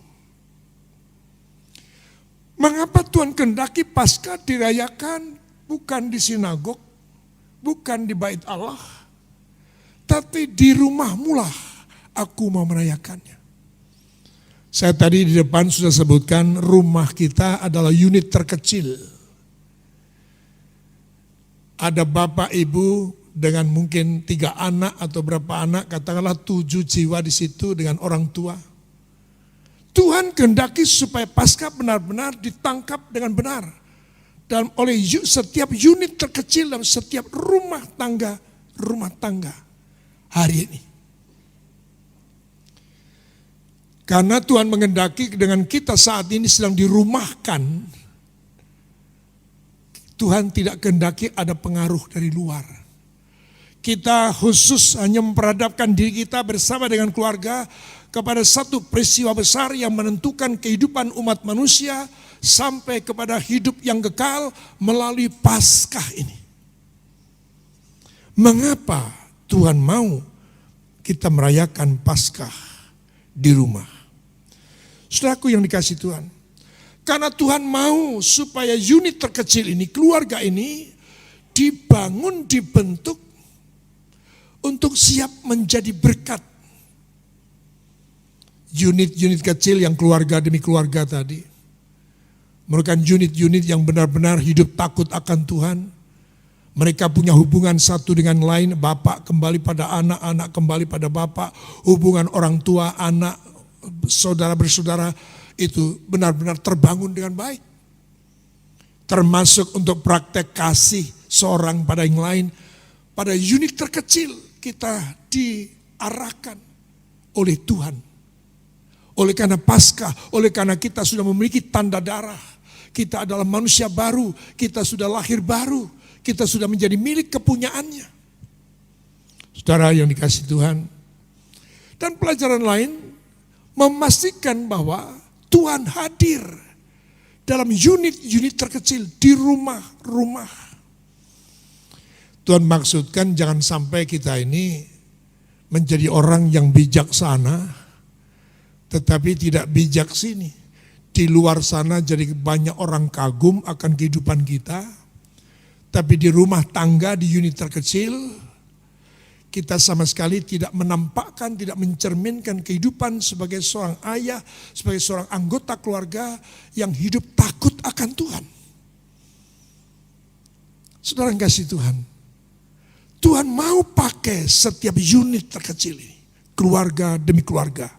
S5: Mengapa Tuhan kehendaki Paskah dirayakan bukan di sinagog, bukan di bait Allah, tapi di rumahmu lah aku mau merayakannya. Saya tadi di depan sudah sebutkan rumah kita adalah unit terkecil. Ada bapak ibu dengan mungkin 3 anak atau berapa anak, katakanlah 7 jiwa di situ dengan orang tua. Tuhan kehendaki supaya Paskah benar-benar ditangkap dengan benar dalam oleh setiap unit terkecil dalam setiap rumah tangga hari ini. Karena Tuhan menghendaki dengan kita saat ini sedang dirumahkan, Tuhan tidak kehendaki ada pengaruh dari luar. Kita khusus hanya memperadabkan diri kita bersama dengan keluarga kepada satu peristiwa besar yang menentukan kehidupan umat manusia sampai kepada hidup yang kekal melalui Paskah ini. Mengapa Tuhan mau kita merayakan Paskah di rumah? Saudaraku yang dikasihi Tuhan, karena Tuhan mau supaya unit terkecil ini, keluarga ini dibangun, dibentuk untuk siap menjadi berkat. Unit-unit kecil yang keluarga demi keluarga tadi merupakan unit-unit yang benar-benar hidup takut akan Tuhan. Mereka punya hubungan satu dengan lain, bapak kembali pada anak, anak kembali pada bapak, hubungan orang tua, anak, saudara bersaudara itu benar-benar terbangun dengan baik. Termasuk untuk praktek kasih seorang pada yang lain. Pada unit terkecil kita diarahkan oleh Tuhan. Oleh karena Paskah, oleh karena kita sudah memiliki tanda darah. Kita adalah manusia baru, kita sudah lahir baru, kita sudah menjadi milik kepunyaannya. Saudara yang dikasihi Tuhan. Dan pelajaran lain memastikan bahwa Tuhan hadir dalam unit-unit terkecil di rumah-rumah. Tuhan maksudkan jangan sampai kita ini menjadi orang yang bijaksana, tetapi tidak bijak sini. Di luar sana jadi banyak orang kagum akan kehidupan kita, tapi di rumah tangga, di unit terkecil, kita sama sekali tidak menampakkan, tidak mencerminkan kehidupan sebagai seorang ayah, sebagai seorang anggota keluarga yang hidup takut akan Tuhan. Saudara yang kasih Tuhan, Tuhan mau pakai setiap unit terkecil ini, keluarga demi keluarga,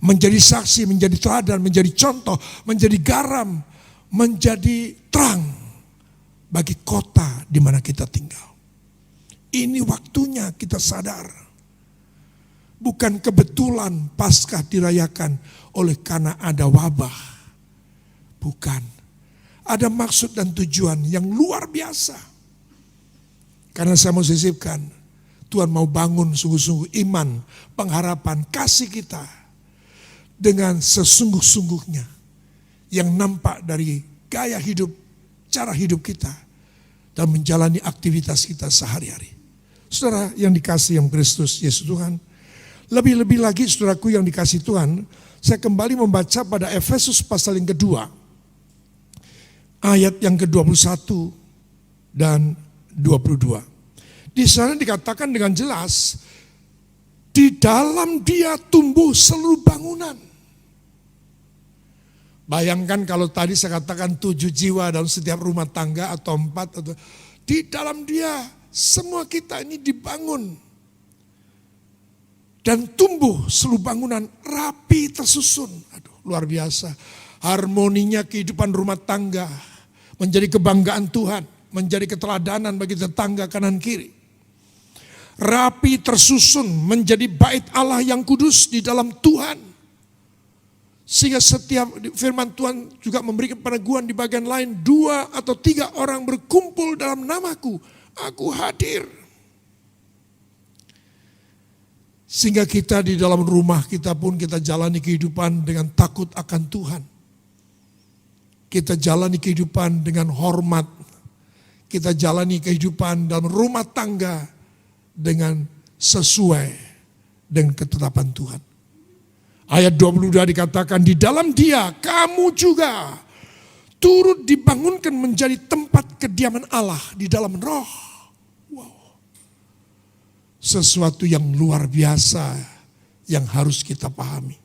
S5: menjadi saksi, menjadi teladan, menjadi contoh, menjadi garam, menjadi terang bagi kota di mana kita tinggal. Ini waktunya kita sadar. Bukan kebetulan Paskah dirayakan oleh karena ada wabah. Bukan. Ada maksud dan tujuan yang luar biasa. Karena saya mau sisipkan, Tuhan mau bangun sungguh-sungguh iman, pengharapan, kasih kita dengan sesungguh-sungguhnya yang nampak dari gaya hidup, cara hidup kita dan menjalani aktivitas kita sehari-hari. Saudara yang dikasihi yang Kristus Yesus Tuhan, lebih-lebih lagi saudaraku yang dikasihi Tuhan, saya kembali membaca pada Efesus pasal yang kedua, ayat yang ke-21 dan 22. Di sana dikatakan dengan jelas, di dalam Dia tumbuh seluruh bangunan. Bayangkan kalau tadi saya katakan 7 jiwa dalam setiap rumah tangga atau 4, atau di dalam Dia semua kita ini dibangun dan tumbuh seluruh bangunan rapi tersusun. Aduh, luar biasa. Harmoninya kehidupan rumah tangga menjadi kebanggaan Tuhan, menjadi keteladanan bagi tetangga kanan kiri. Rapi tersusun menjadi bait Allah yang kudus di dalam Tuhan. Sehingga setiap firman Tuhan juga memberikan peneguhan di bagian lain, 2 atau 3 orang berkumpul dalam namaku, aku hadir. Sehingga kita di dalam rumah kita pun kita jalani kehidupan dengan takut akan Tuhan. Kita jalani kehidupan dengan hormat. Kita jalani kehidupan dalam rumah tangga dengan sesuai dengan ketetapan Tuhan. Ayat 22 dikatakan, di dalam Dia kamu juga turut dibangunkan menjadi tempat kediaman Allah di dalam roh. Wow. Sesuatu yang luar biasa yang harus kita pahami.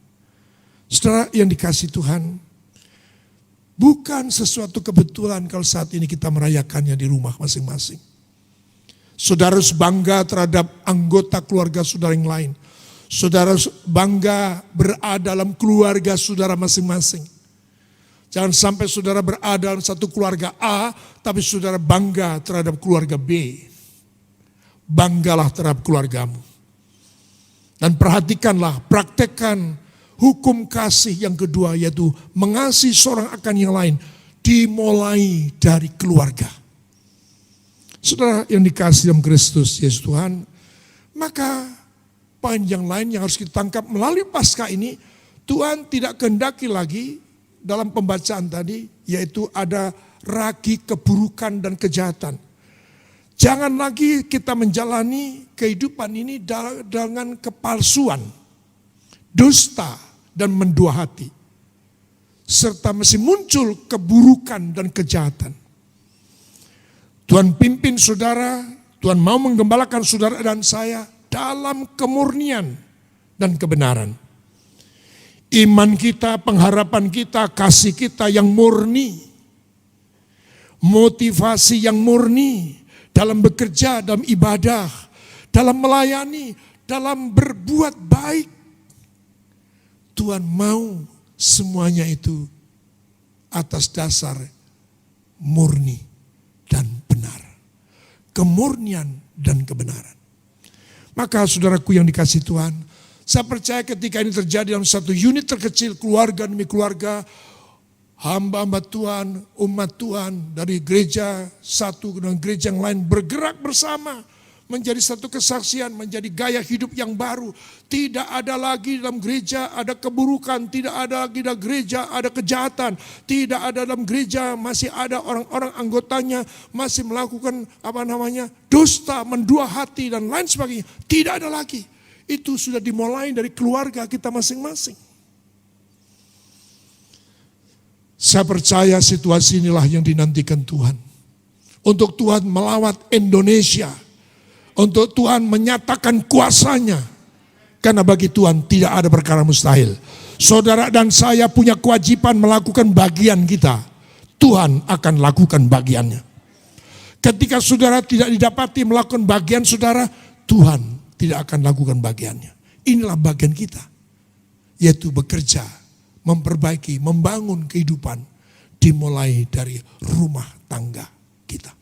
S5: Saudara yang dikasihi Tuhan, bukan sesuatu kebetulan kalau saat ini kita merayakannya di rumah masing-masing. Saudara harus bangga terhadap anggota keluarga saudara yang lain. Saudara bangga berada dalam keluarga saudara masing-masing. Jangan sampai saudara berada dalam satu keluarga A, tapi saudara bangga terhadap keluarga B. Banggalah terhadap keluargamu. Dan perhatikanlah, praktekkan hukum kasih yang kedua, yaitu mengasihi seorang akan yang lain. Dimulai dari keluarga. Saudara yang dikasihi dalam Kristus Yesus Tuhan, maka poin yang lain yang harus kita tangkap melalui Paskah ini, Tuhan tidak kehendaki lagi dalam pembacaan tadi, yaitu ada ragi keburukan dan kejahatan. Jangan lagi kita menjalani kehidupan ini dengan kepalsuan, dusta dan mendua hati. Serta masih muncul keburukan dan kejahatan. Tuhan pimpin saudara, Tuhan mau menggembalakan saudara dan saya dalam kemurnian dan kebenaran. Iman kita, pengharapan kita, kasih kita yang murni. Motivasi yang murni dalam bekerja, dalam ibadah, dalam melayani, dalam berbuat baik. Tuhan mau semuanya itu atas dasar murni dan benar. Kemurnian dan kebenaran. Maka saudaraku yang dikasihi Tuhan, saya percaya ketika ini terjadi dalam satu unit terkecil, keluarga demi keluarga, hamba-hamba Tuhan, umat Tuhan dari gereja satu dengan gereja yang lain bergerak bersama, menjadi satu kesaksian, menjadi gaya hidup yang baru. Tidak ada lagi dalam gereja ada keburukan, tidak ada lagi dalam gereja ada kejahatan, tidak ada dalam gereja masih ada orang-orang anggotanya masih melakukan dusta, mendua hati dan lain sebagainya. Tidak ada lagi. Itu sudah dimulai dari keluarga kita masing-masing. Saya percaya situasi inilah yang dinantikan Tuhan. Untuk Tuhan melawat Indonesia. Untuk Tuhan menyatakan kuasanya. Karena bagi Tuhan tidak ada perkara mustahil. Saudara dan saya punya kewajiban melakukan bagian kita. Tuhan akan lakukan bagiannya. Ketika saudara tidak didapati melakukan bagian saudara, Tuhan tidak akan lakukan bagiannya. Inilah bagian kita. Yaitu bekerja, memperbaiki, membangun kehidupan. Dimulai dari rumah tangga kita.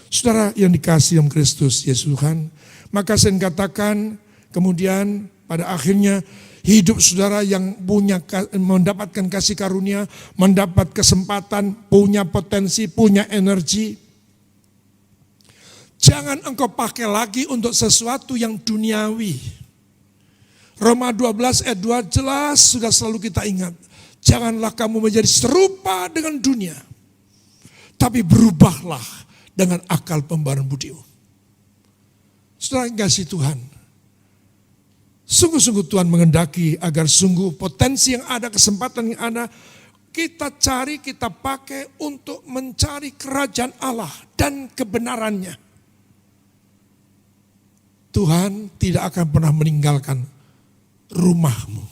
S5: Saudara yang dikasihi dalam Kristus Yesus Tuhan, maka saya katakan kemudian pada akhirnya hidup saudara yang mendapatkan kasih karunia, mendapat kesempatan, punya potensi, punya energi. Jangan engkau pakai lagi untuk sesuatu yang duniawi. Roma 12 ayat 2 jelas sudah selalu kita ingat. Janganlah kamu menjadi serupa dengan dunia. Tapi berubahlah dengan akal pembaharuan budimu. Saudara yang kasih Tuhan. Sungguh-sungguh Tuhan mengendaki agar sungguh potensi yang ada, kesempatan yang ada, kita cari, kita pakai untuk mencari kerajaan Allah dan kebenarannya. Tuhan tidak akan pernah meninggalkan rumahmu.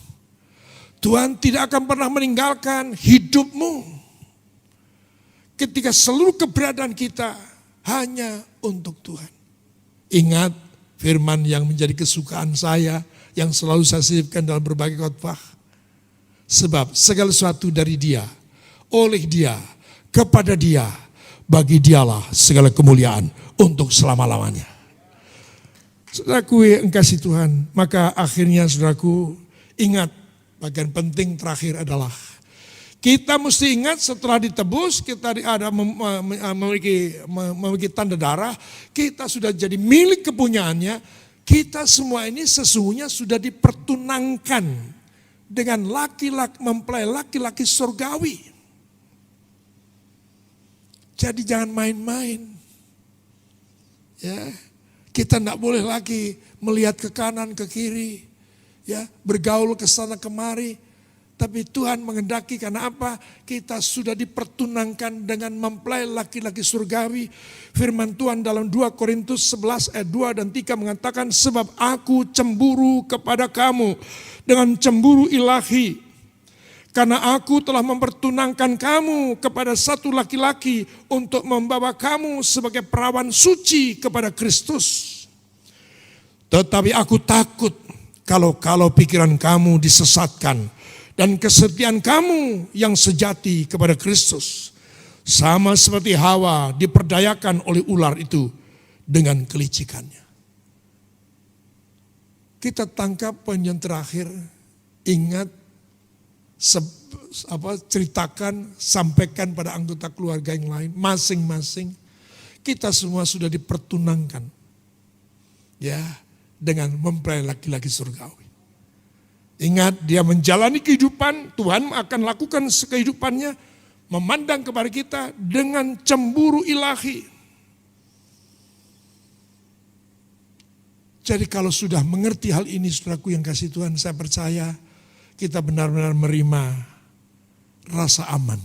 S5: Tuhan tidak akan pernah meninggalkan hidupmu. Ketika seluruh keberadaan kita hanya untuk Tuhan. Ingat firman yang menjadi kesukaan saya, yang selalu saya sisipkan dalam berbagai khotbah. Sebab segala sesuatu dari Dia, oleh Dia, kepada Dia, bagi Dialah segala kemuliaan untuk selama-lamanya. Saudaraku yang kasih Tuhan, maka akhirnya saudaraku ingat bagian penting terakhir adalah kita mesti ingat setelah ditebus, kita ada memiliki tanda darah, kita sudah jadi milik kepunyaannya, kita semua ini sesungguhnya sudah dipertunangkan dengan laki-laki mempelai laki-laki surgawi. Jadi jangan main-main. Ya. Kita tidak boleh lagi melihat ke kanan, ke kiri, ya, bergaul ke sana kemari. Tapi Tuhan mengendaki karena apa? Kita sudah dipertunangkan dengan mempelai laki-laki surgawi. Firman Tuhan dalam 2 Korintus 11 ayat 2 dan 3 mengatakan, sebab aku cemburu kepada kamu dengan cemburu ilahi. Karena aku telah mempertunangkan kamu kepada satu laki-laki untuk membawa kamu sebagai perawan suci kepada Kristus. Tetapi aku takut kalau pikiran kamu disesatkan dan kesetiaan kamu yang sejati kepada Kristus. Sama seperti Hawa diperdayakan oleh ular itu dengan kelicikannya. Kita tangkap poin yang terakhir, ingat, ceritakan, sampaikan pada anggota keluarga yang lain, masing-masing. Kita semua sudah dipertunangkan, ya, dengan mempelai laki-laki surgawi. Ingat, dia menjalani kehidupan, Tuhan akan lakukan kehidupannya, memandang kepada kita dengan cemburu ilahi. Jadi kalau sudah mengerti hal ini, saudaraku yang kasih Tuhan, saya percaya kita benar-benar menerima rasa aman.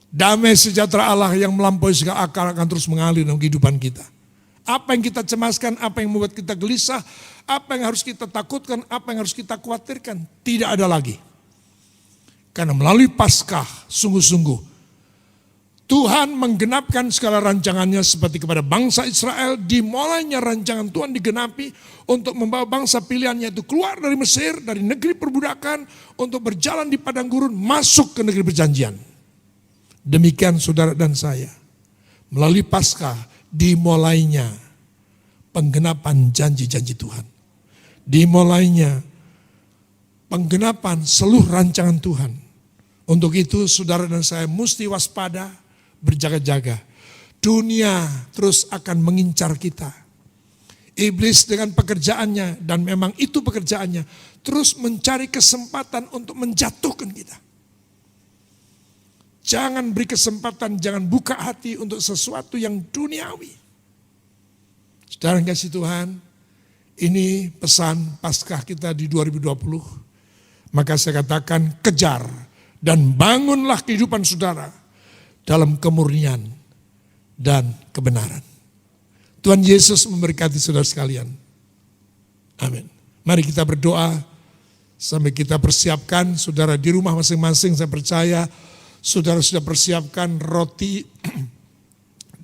S5: Damai sejahtera Allah yang melampaui segala akal akan terus mengalir dalam kehidupan kita. Apa yang kita cemaskan, apa yang membuat kita gelisah, apa yang harus kita takutkan, apa yang harus kita khawatirkan, tidak ada lagi. Karena melalui Paskah, sungguh-sungguh Tuhan menggenapkan segala rancangannya seperti kepada bangsa Israel. Dimulainya rancangan Tuhan digenapi untuk membawa bangsa pilihannya itu keluar dari Mesir, dari negeri perbudakan, untuk berjalan di padang gurun, masuk ke negeri perjanjian. Demikian saudara dan saya, melalui Paskah dimulainya penggenapan janji-janji Tuhan. Dimulainya penggenapan seluruh rancangan Tuhan. Untuk itu saudara dan saya mesti waspada, berjaga-jaga. Dunia terus akan mengincar kita. Iblis dengan pekerjaannya, dan memang itu pekerjaannya, terus mencari kesempatan untuk menjatuhkan kita. Jangan beri kesempatan, jangan buka hati untuk sesuatu yang duniawi. Saudara yang kasih Tuhan, ini pesan Paskah kita di 2020. Maka saya katakan kejar dan bangunlah kehidupan saudara dalam kemurnian dan kebenaran. Tuhan Yesus memberkati saudara sekalian. Amin. Mari kita berdoa sampai kita persiapkan saudara di rumah masing-masing. Saya percaya saudara sudah persiapkan roti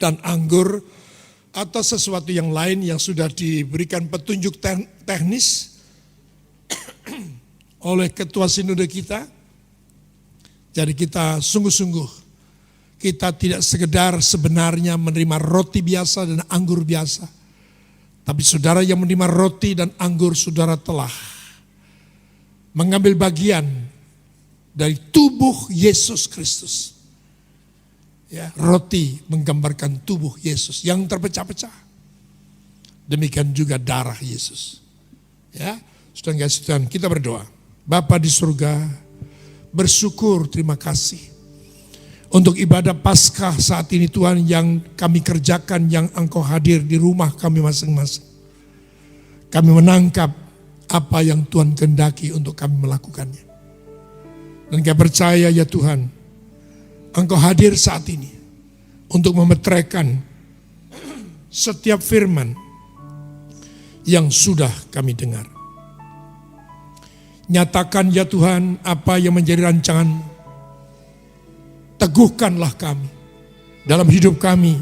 S5: dan anggur atau sesuatu yang lain yang sudah diberikan petunjuk teknis oleh ketua sinode kita. Jadi kita sungguh-sungguh, kita tidak sekedar sebenarnya menerima roti biasa dan anggur biasa. Tapi saudara yang menerima roti dan anggur, saudara telah mengambil bagian dari tubuh Yesus Kristus. Ya, roti menggambarkan tubuh Yesus yang terpecah-pecah. Demikian juga darah Yesus. Ya, saudara sekalian, kita berdoa. Bapa di surga, bersyukur, terima kasih untuk ibadah Paskah saat ini Tuhan yang kami kerjakan, yang Engkau hadir di rumah kami masing-masing. Kami menangkap apa yang Tuhan kehendaki untuk kami melakukannya. Dan kami percaya ya Tuhan, Engkau hadir saat ini untuk memeteraikan setiap firman yang sudah kami dengar. Nyatakan ya Tuhan apa yang menjadi rancangan. Teguhkanlah kami dalam hidup kami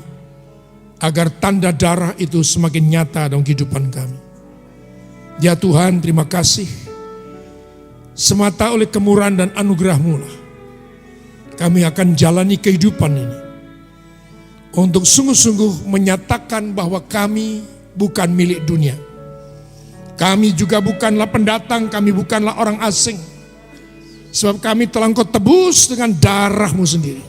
S5: agar tanda darah itu semakin nyata dalam kehidupan kami. Ya Tuhan, terima kasih. Semata oleh kemurahan dan anugerah-Mu lah kami akan jalani kehidupan ini untuk sungguh-sungguh menyatakan bahwa kami bukan milik dunia. Kami juga bukanlah pendatang, kami bukanlah orang asing. Sebab kami telah Engkau tebus dengan darah-Mu sendiri.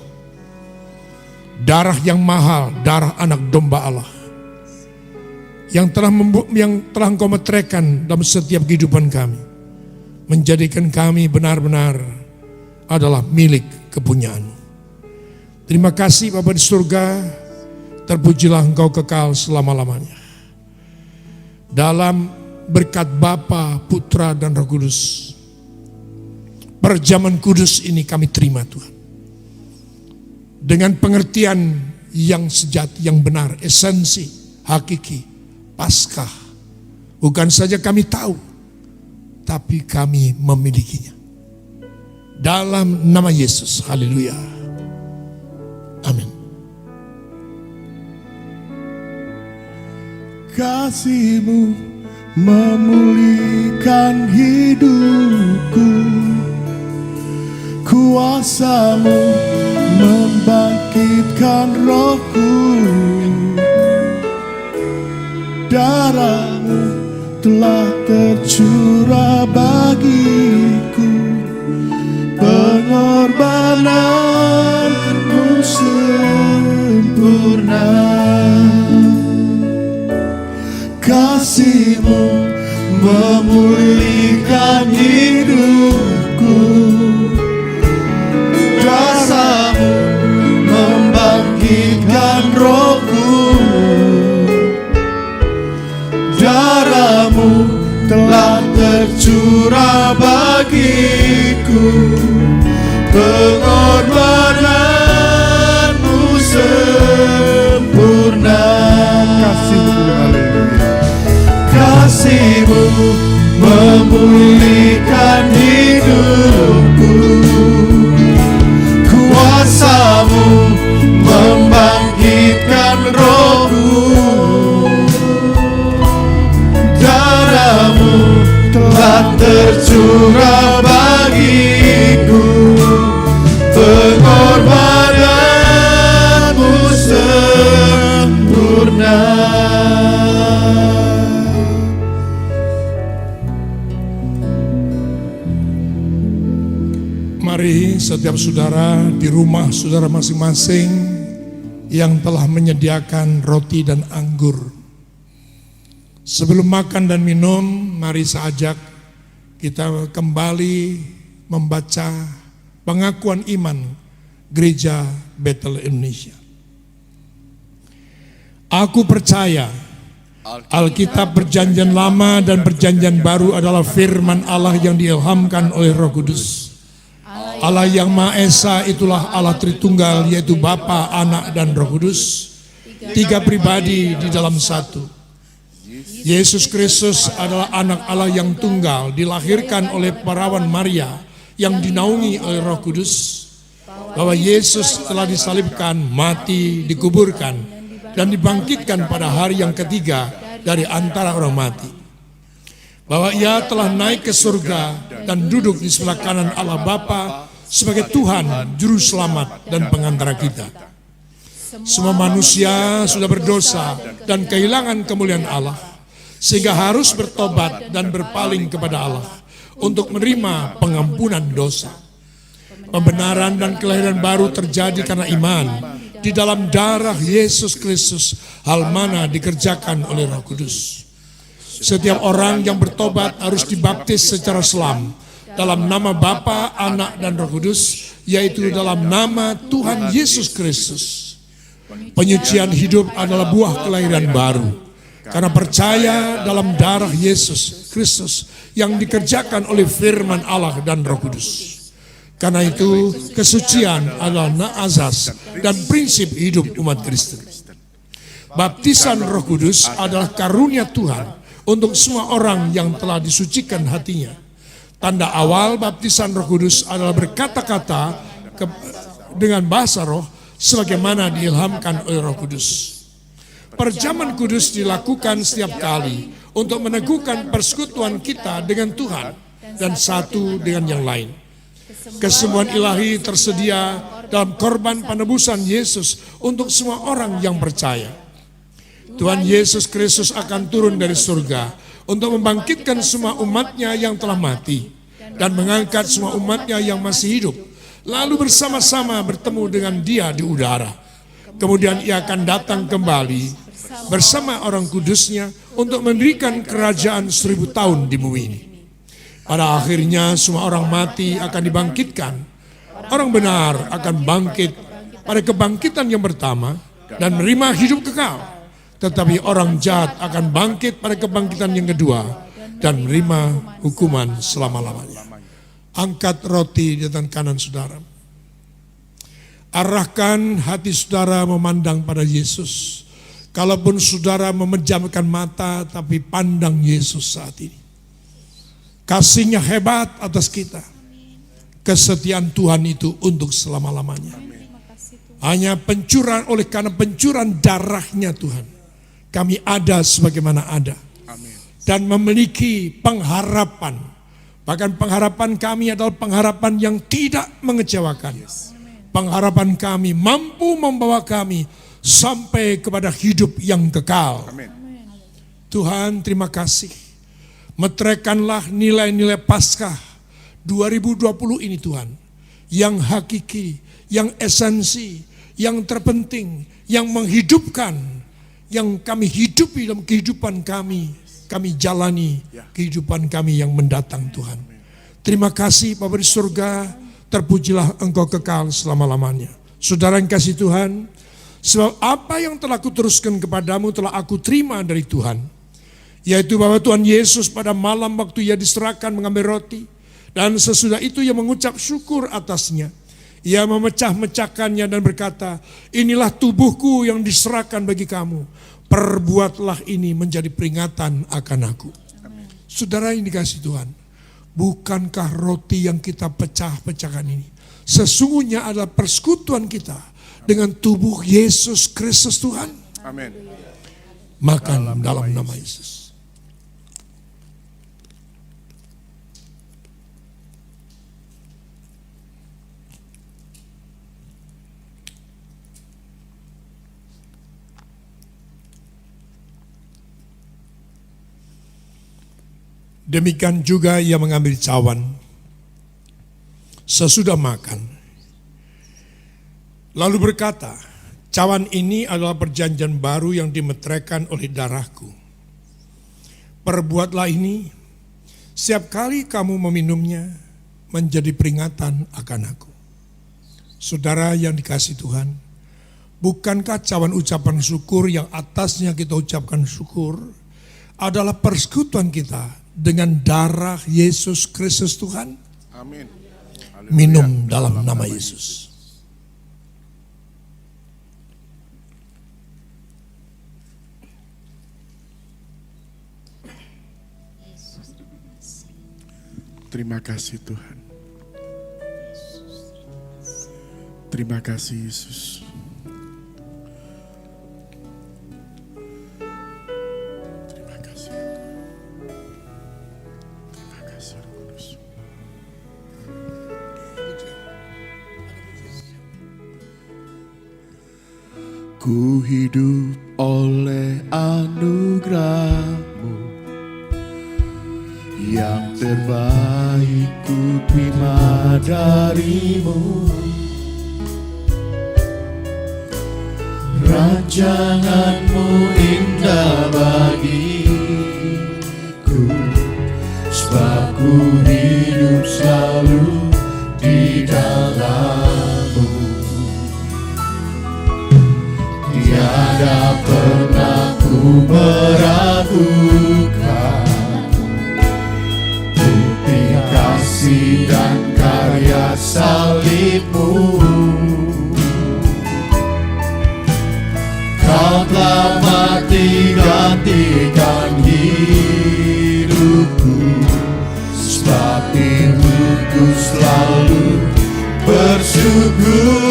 S5: Darah yang mahal, darah anak domba Allah. Yang telah Engkau meteraikan dalam setiap kehidupan kami. Menjadikan kami benar-benar adalah milik kepunyaan-Mu. Terima kasih Bapa di surga, terpujilah Engkau kekal selama-lamanya. Dalam berkat Bapa, Putra, dan Roh Kudus, perjamuan kudus ini kami terima Tuhan. Dengan pengertian yang sejati, yang benar, esensi, hakiki, Paskah. Bukan saja kami tahu, tapi kami memilikinya. Dalam nama Yesus, haleluya. Amin.
S2: Kasih-Mu memulihkan hidupku, kuasa-Mu membangkitkan rohku, darah-Mu telah tercurah bagiku, pengorbanan-Mu sempurna. Kasih-Mu memulihkan hidupku, kuasa-Mu membangkitkan rohku, darah-Mu telah tercurah bagiku, pengorbanan-Mu sempurna. Kasih-Mu memulihkan hidupku, kuasa-Mu membangkitkan rohku, darah-Mu telah tercurah bagiku, pengorbanan-Mu sempurna.
S5: Mari setiap saudara di rumah saudara masing-masing yang telah menyediakan roti dan anggur. Sebelum makan dan minum, mari saya ajak kita kembali membaca pengakuan iman Gereja Bethel Indonesia. Aku percaya Alkitab Perjanjian Lama dan Perjanjian Baru adalah firman Allah yang diilhamkan oleh Roh Kudus. Allah yang Maha Esa itulah Allah Tritunggal, yaitu Bapa, Anak, dan Roh Kudus, tiga pribadi di dalam satu. Yesus Kristus adalah anak Allah yang tunggal, dilahirkan oleh perawan Maria yang dinaungi oleh Roh Kudus. Bahwa Yesus telah disalibkan, mati, dikuburkan, dan dibangkitkan pada hari yang ketiga dari antara orang mati. Bahwa Ia telah naik ke surga dan duduk di sebelah kanan Allah Bapa sebagai Tuhan, Juru Selamat, dan Pengantara kita. Semua manusia sudah berdosa dan kehilangan kemuliaan Allah, sehingga harus bertobat dan berpaling kepada Allah untuk menerima pengampunan dosa. Pembenaran dan kelahiran baru terjadi karena iman di dalam darah Yesus Kristus, hal mana dikerjakan oleh Roh Kudus. Setiap orang yang bertobat harus dibaptis secara selam dalam nama Bapa, Anak, dan Roh Kudus, yaitu dalam nama Tuhan Yesus Kristus. Penyucian hidup adalah buah kelahiran baru karena percaya dalam darah Yesus Kristus yang dikerjakan oleh firman Allah dan Roh Kudus. Karena itu kesucian adalah azas dan prinsip hidup umat Kristen. Baptisan Roh Kudus adalah karunia Tuhan untuk semua orang yang telah disucikan hatinya. Tanda awal baptisan Roh Kudus adalah berkata-kata dengan bahasa roh sebagaimana diilhamkan oleh Roh Kudus. Perjamuan kudus dilakukan setiap kali untuk meneguhkan persekutuan kita dengan Tuhan dan satu dengan yang lain. Kesembuhan ilahi tersedia dalam korban penebusan Yesus untuk semua orang yang percaya. Tuhan Yesus Kristus akan turun dari surga untuk membangkitkan semua umatnya yang telah mati dan mengangkat semua umatnya yang masih hidup, lalu bersama-sama bertemu dengan Dia di udara. Kemudian Ia akan datang kembali bersama orang kudusnya untuk mendirikan kerajaan 1000 tahun di bumi ini. Pada akhirnya semua orang mati akan dibangkitkan. Orang benar akan bangkit pada kebangkitan yang pertama dan menerima hidup kekal. Tetapi orang jahat akan bangkit pada kebangkitan yang kedua dan menerima hukuman selama-lamanya. Angkat roti di tangan kanan saudara. Arahkan hati saudara memandang pada Yesus. Kalaupun saudara memejamkan mata, tapi pandang Yesus saat ini. Kasih-Nya hebat atas kita. Kesetiaan Tuhan itu untuk selama-lamanya. Hanya karena pencurahan darah-Nya Tuhan, kami ada sebagaimana ada. Dan memiliki pengharapan. Bahkan pengharapan kami adalah pengharapan yang tidak mengecewakan. Pengharapan kami mampu membawa kami sampai kepada hidup yang kekal. Tuhan, terima kasih. Meteraikanlah nilai-nilai Paskah 2020 ini Tuhan, yang hakiki, yang esensi, yang terpenting, yang menghidupkan, yang kami hidupi dalam kehidupan kami jalani kehidupan kami yang mendatang Tuhan. Terima kasih Bapa di surga, terpujilah Engkau kekal selama-lamanya. Saudara yang kasih Tuhan, sebab apa yang telah kuteruskan kepadamu telah aku terima dari Tuhan. Yaitu bahwa Tuhan Yesus pada malam waktu Ia diserahkan mengambil roti, dan sesudah itu Ia mengucap syukur atasnya. Ia memecah-mecahkannya dan berkata, inilah tubuhku yang diserahkan bagi kamu. Perbuatlah ini menjadi peringatan akan aku. Saudara yang dikasihi Tuhan, bukankah roti yang kita pecah-pecahkan ini sesungguhnya adalah persekutuan kita dengan tubuh Yesus Kristus Tuhan?
S3: Amin.
S5: Makan dalam nama Yesus. Demikian juga Ia mengambil cawan sesudah makan. Lalu berkata, cawan ini adalah perjanjian baru yang dimeteraikan oleh darahku. Perbuatlah ini, setiap kali kamu meminumnya, menjadi peringatan akan aku. Saudara yang dikasihi Tuhan, bukankah cawan ucapan syukur yang atasnya kita ucapkan syukur adalah persekutuan kita dengan darah Yesus Kristus Tuhan?
S3: Amin.
S5: Minum dalam nama Yesus.
S2: Terima kasih Tuhan. Terima kasih Yesus. Terima kasih. Terima kasih Roh Kudus. Ku hidup oleh anugerah-Mu, yang terbaik ku terima dari-Mu. Rancangan-Mu indah bagiku, sebab ku hidup selalu di dalam-Mu. Tiada pernah ku meragukan bukti kasih dan karya salib-Mu. Kau telah mati gantikan hidupku, sebab itu ku selalu bersyukur.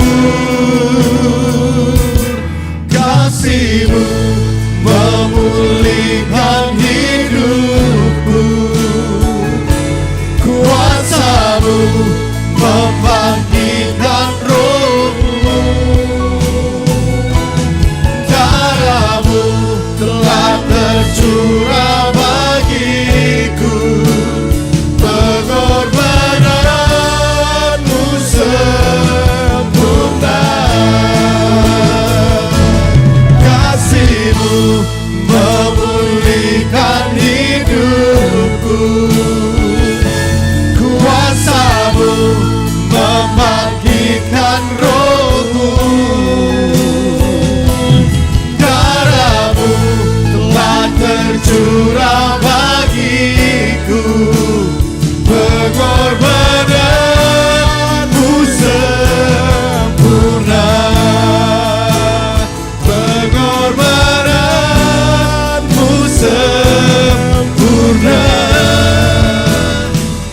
S2: Kasih-Mu memulihkan hidupku, kuasa-Mu membangkitkan rohmu. Darah-Mu telah tercurah bagiku, pengorbanan-Mu sempurna. Kasih-Mu memulihkan hidupku, kuasa-Mu membangkitkan rohmu. Darah-Mu telah tercurah bagiku, pengorbanan-Mu sempurna. Pengorbanan-Mu sempurna.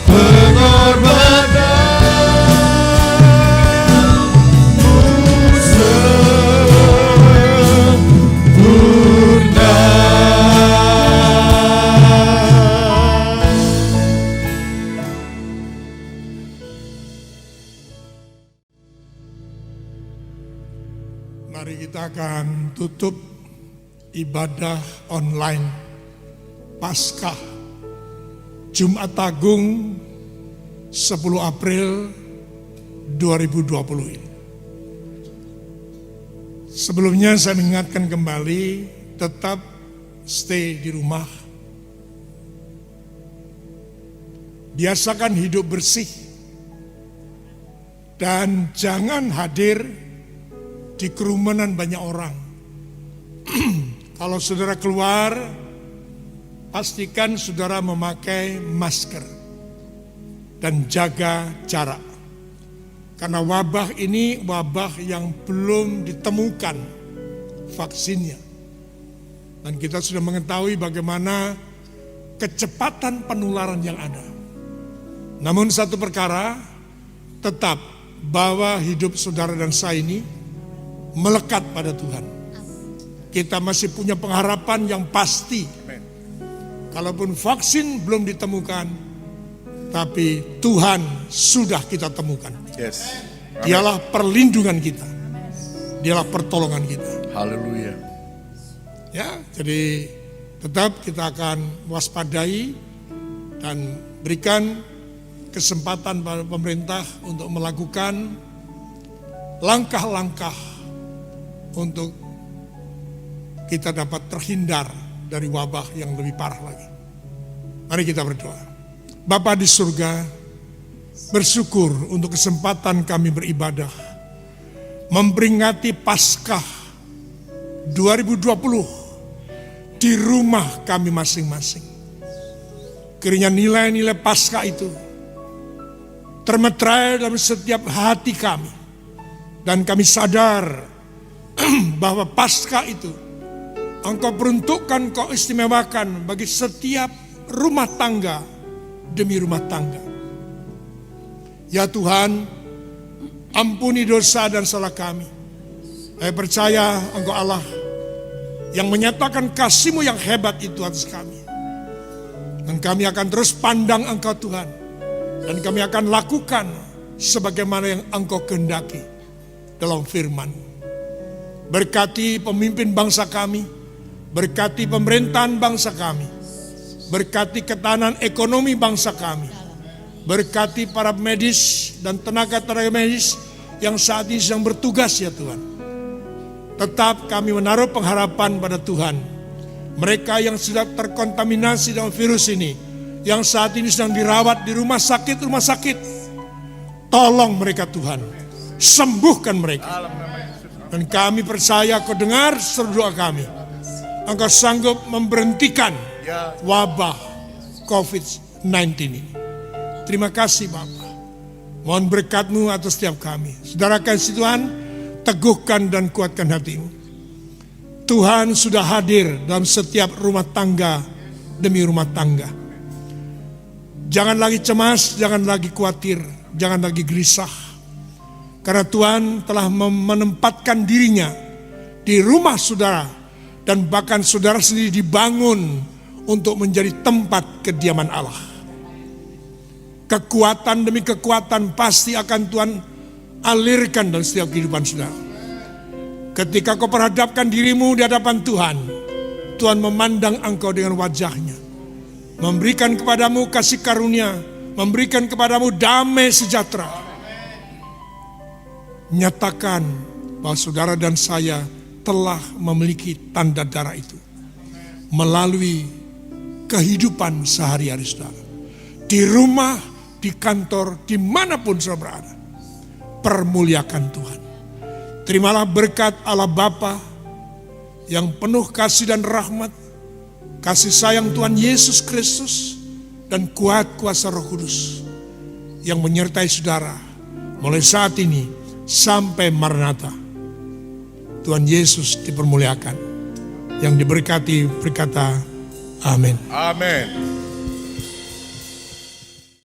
S2: Pengorbanan-Mu sempurna.
S5: Mari kita akan tutup ibadah online Paskah Jumat Agung 10 April 2020 ini. Sebelumnya saya mengingatkan kembali, tetap stay di rumah. Biasakan hidup bersih dan jangan hadir di kerumunan banyak orang. Kalau saudara keluar, pastikan saudara memakai masker dan jaga jarak. Karena wabah ini wabah yang belum ditemukan vaksinnya. Dan kita sudah mengetahui bagaimana kecepatan penularan yang ada. Namun satu perkara, tetap bahwa hidup saudara dan saya ini melekat pada Tuhan. Kita masih punya pengharapan yang pasti. Kalaupun vaksin belum ditemukan, tapi Tuhan sudah kita temukan.
S2: Yes.
S5: Dialah perlindungan kita. Dialah pertolongan kita.
S2: Haleluya.
S5: Ya, jadi tetap kita akan waspadai dan berikan kesempatan pada pemerintah untuk melakukan langkah-langkah untuk kita dapat terhindar dari wabah yang lebih parah lagi. Mari kita berdoa. Bapa di surga, bersyukur untuk kesempatan kami beribadah, memperingati Paskah 2020 di rumah kami masing-masing. Kiranya nilai-nilai Paskah itu termeterai dalam setiap hati kami. Dan kami sadar bahwa Paskah itu Engkau peruntukkan, Kau istimewakan bagi setiap rumah tangga demi rumah tangga. Ya Tuhan, ampuni dosa dan salah kami. Saya percaya Engkau Allah yang menyatakan kasih-Mu yang hebat itu atas kami. Dan kami akan terus pandang Engkau Tuhan. Dan kami akan lakukan sebagaimana yang Engkau kehendaki dalam firman. Berkati pemimpin bangsa kami, berkati pemerintahan bangsa kami, berkati ketahanan ekonomi bangsa kami, berkati para medis dan tenaga-tenaga medis yang saat ini sedang bertugas ya Tuhan. Tetap kami menaruh pengharapan pada Tuhan. Mereka yang sudah terkontaminasi dengan virus ini, yang saat ini sedang dirawat di rumah sakit, tolong mereka Tuhan, sembuhkan mereka. Dan kami percaya Kau dengar seru doa kami. Engkau sanggup memberhentikan wabah COVID-19 ini. Terima kasih Bapa. Mohon berkat-Mu atas setiap kami. Saudara kasih Tuhan, teguhkan dan kuatkan hatimu. Tuhan sudah hadir dalam setiap rumah tangga demi rumah tangga. Jangan lagi cemas, jangan lagi khawatir, jangan lagi gelisah. Karena Tuhan telah menempatkan dirinya di rumah saudara. Dan bahkan saudara sendiri dibangun untuk menjadi tempat kediaman Allah. Kekuatan demi kekuatan pasti akan Tuhan alirkan dalam setiap kehidupan saudara. Ketika kau perhadapkan dirimu di hadapan Tuhan, Tuhan memandang engkau dengan wajah-Nya, memberikan kepadamu kasih karunia, memberikan kepadamu damai sejahtera. Nyatakan bahwa saudara dan saya telah memiliki tanda darah itu melalui kehidupan sehari-hari saudara. Di rumah, di kantor, dimanapun saudara berada, permuliakan Tuhan. Terimalah berkat Allah Bapa yang penuh kasih dan rahmat, kasih sayang Tuhan Yesus Kristus, dan kuat kuasa Roh Kudus yang menyertai saudara mulai saat ini sampai Maranatha. Tuhan Yesus dipermuliakan. Yang diberkati berkata, amin.
S2: Amin.